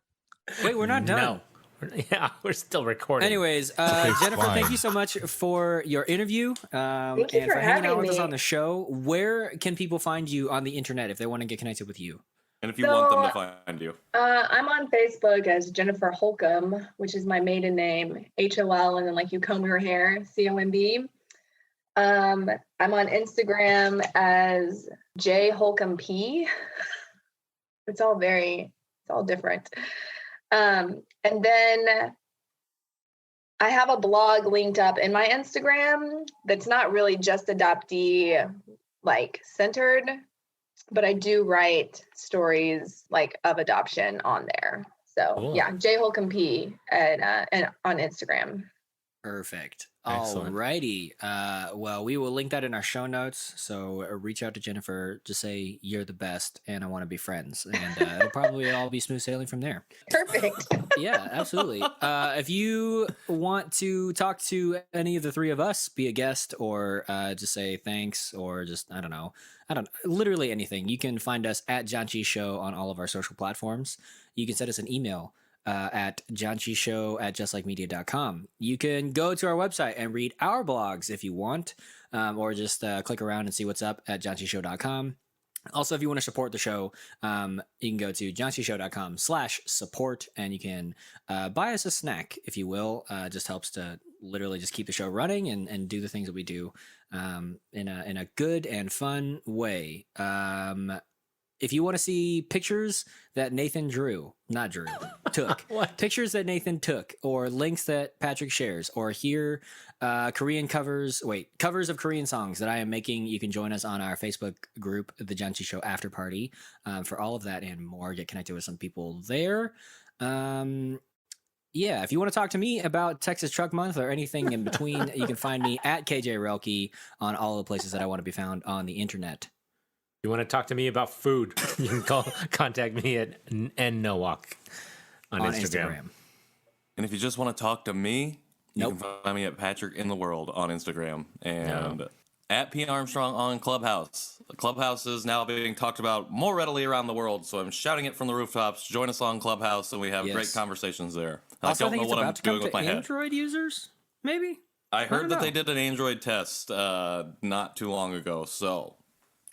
Speaker 2: Wait, we're not done.
Speaker 1: No. Yeah, we're still recording.
Speaker 2: Anyways, Jennifer, thank you so much for your interview
Speaker 6: Thank you
Speaker 2: and
Speaker 6: for
Speaker 2: for hanging out
Speaker 6: having
Speaker 2: with us
Speaker 6: me.
Speaker 2: on the show. Where can people find you on the internet if they want to get connected with you?
Speaker 3: And if you want them to find you.
Speaker 6: I'm on Facebook as Jennifer Holcomb, which is my maiden name, HOL, and then like you comb your hair, COMB. I'm on Instagram as J Holcomb P. It's all different. And then I have a blog linked up in my Instagram that's not really just adoptee like centered, but I do write stories like of adoption on there. So
Speaker 1: Cool.
Speaker 6: yeah, J Holcomb P and on Instagram.
Speaker 2: Perfect.
Speaker 1: Excellent.
Speaker 2: Alrighty. Well, we will link that in our show notes. So reach out to Jennifer. Just say you're the best, and I want to be friends, and it'll probably all be smooth sailing from there.
Speaker 6: Perfect.
Speaker 2: Yeah, absolutely. If you want to talk to any of the three of us, be a guest, or just say thanks, or just literally anything, you can find us at Janchi Show on all of our social platforms. You can send us an email at janchishow@justLikeMedia.com. You can go to our website and read our blogs if you want, or just click around and see what's up at janchishow.com. Also, if you want to support the show, you can go to janchishow.com/support, and you can buy us a snack, if you will. It just helps to literally just keep the show running and do the things that we do in a good and fun way. If you want to see pictures that Nathan took, pictures that Nathan took, or links that Patrick shares, or hear covers of Korean songs that I am making, you can join us on our Facebook group, The Janchi Show After Party, for all of that and more. Get connected with some people there. Yeah, if you want to talk to me about Texas Truck Month or anything in between, you can find me at KJ Relke on all the places that I want to be found on the internet.
Speaker 1: You want to talk to me about food, you can contact me at nnowalk on Instagram.
Speaker 3: And if you just want to talk to me, you can find me at Patrick in the World on Instagram and at P Armstrong on Clubhouse. Clubhouse is now being talked about more readily around the world, so I'm shouting it from the rooftops. Join us on Clubhouse, and we have great conversations there.
Speaker 2: Also,
Speaker 3: I don't know what I'm doing with my head.
Speaker 2: Android users, maybe?
Speaker 3: I heard that they did an Android test not too long ago, so...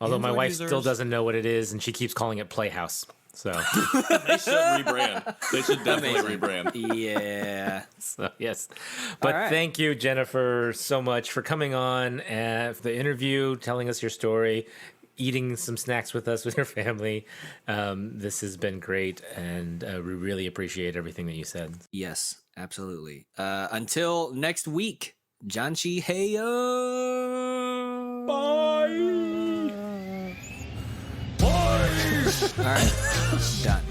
Speaker 1: Although my wife still doesn't know what it is, and she keeps calling it Playhouse. So
Speaker 3: they should rebrand. They should definitely rebrand.
Speaker 2: Yeah.
Speaker 1: So yes, but thank you, Jennifer, so much for coming on for the interview, telling us your story, eating some snacks with us with your family. This has been great, and we really appreciate everything that you said.
Speaker 2: Yes, absolutely. Until next week, Janchi Heyo.
Speaker 9: Bye.
Speaker 2: All right, done.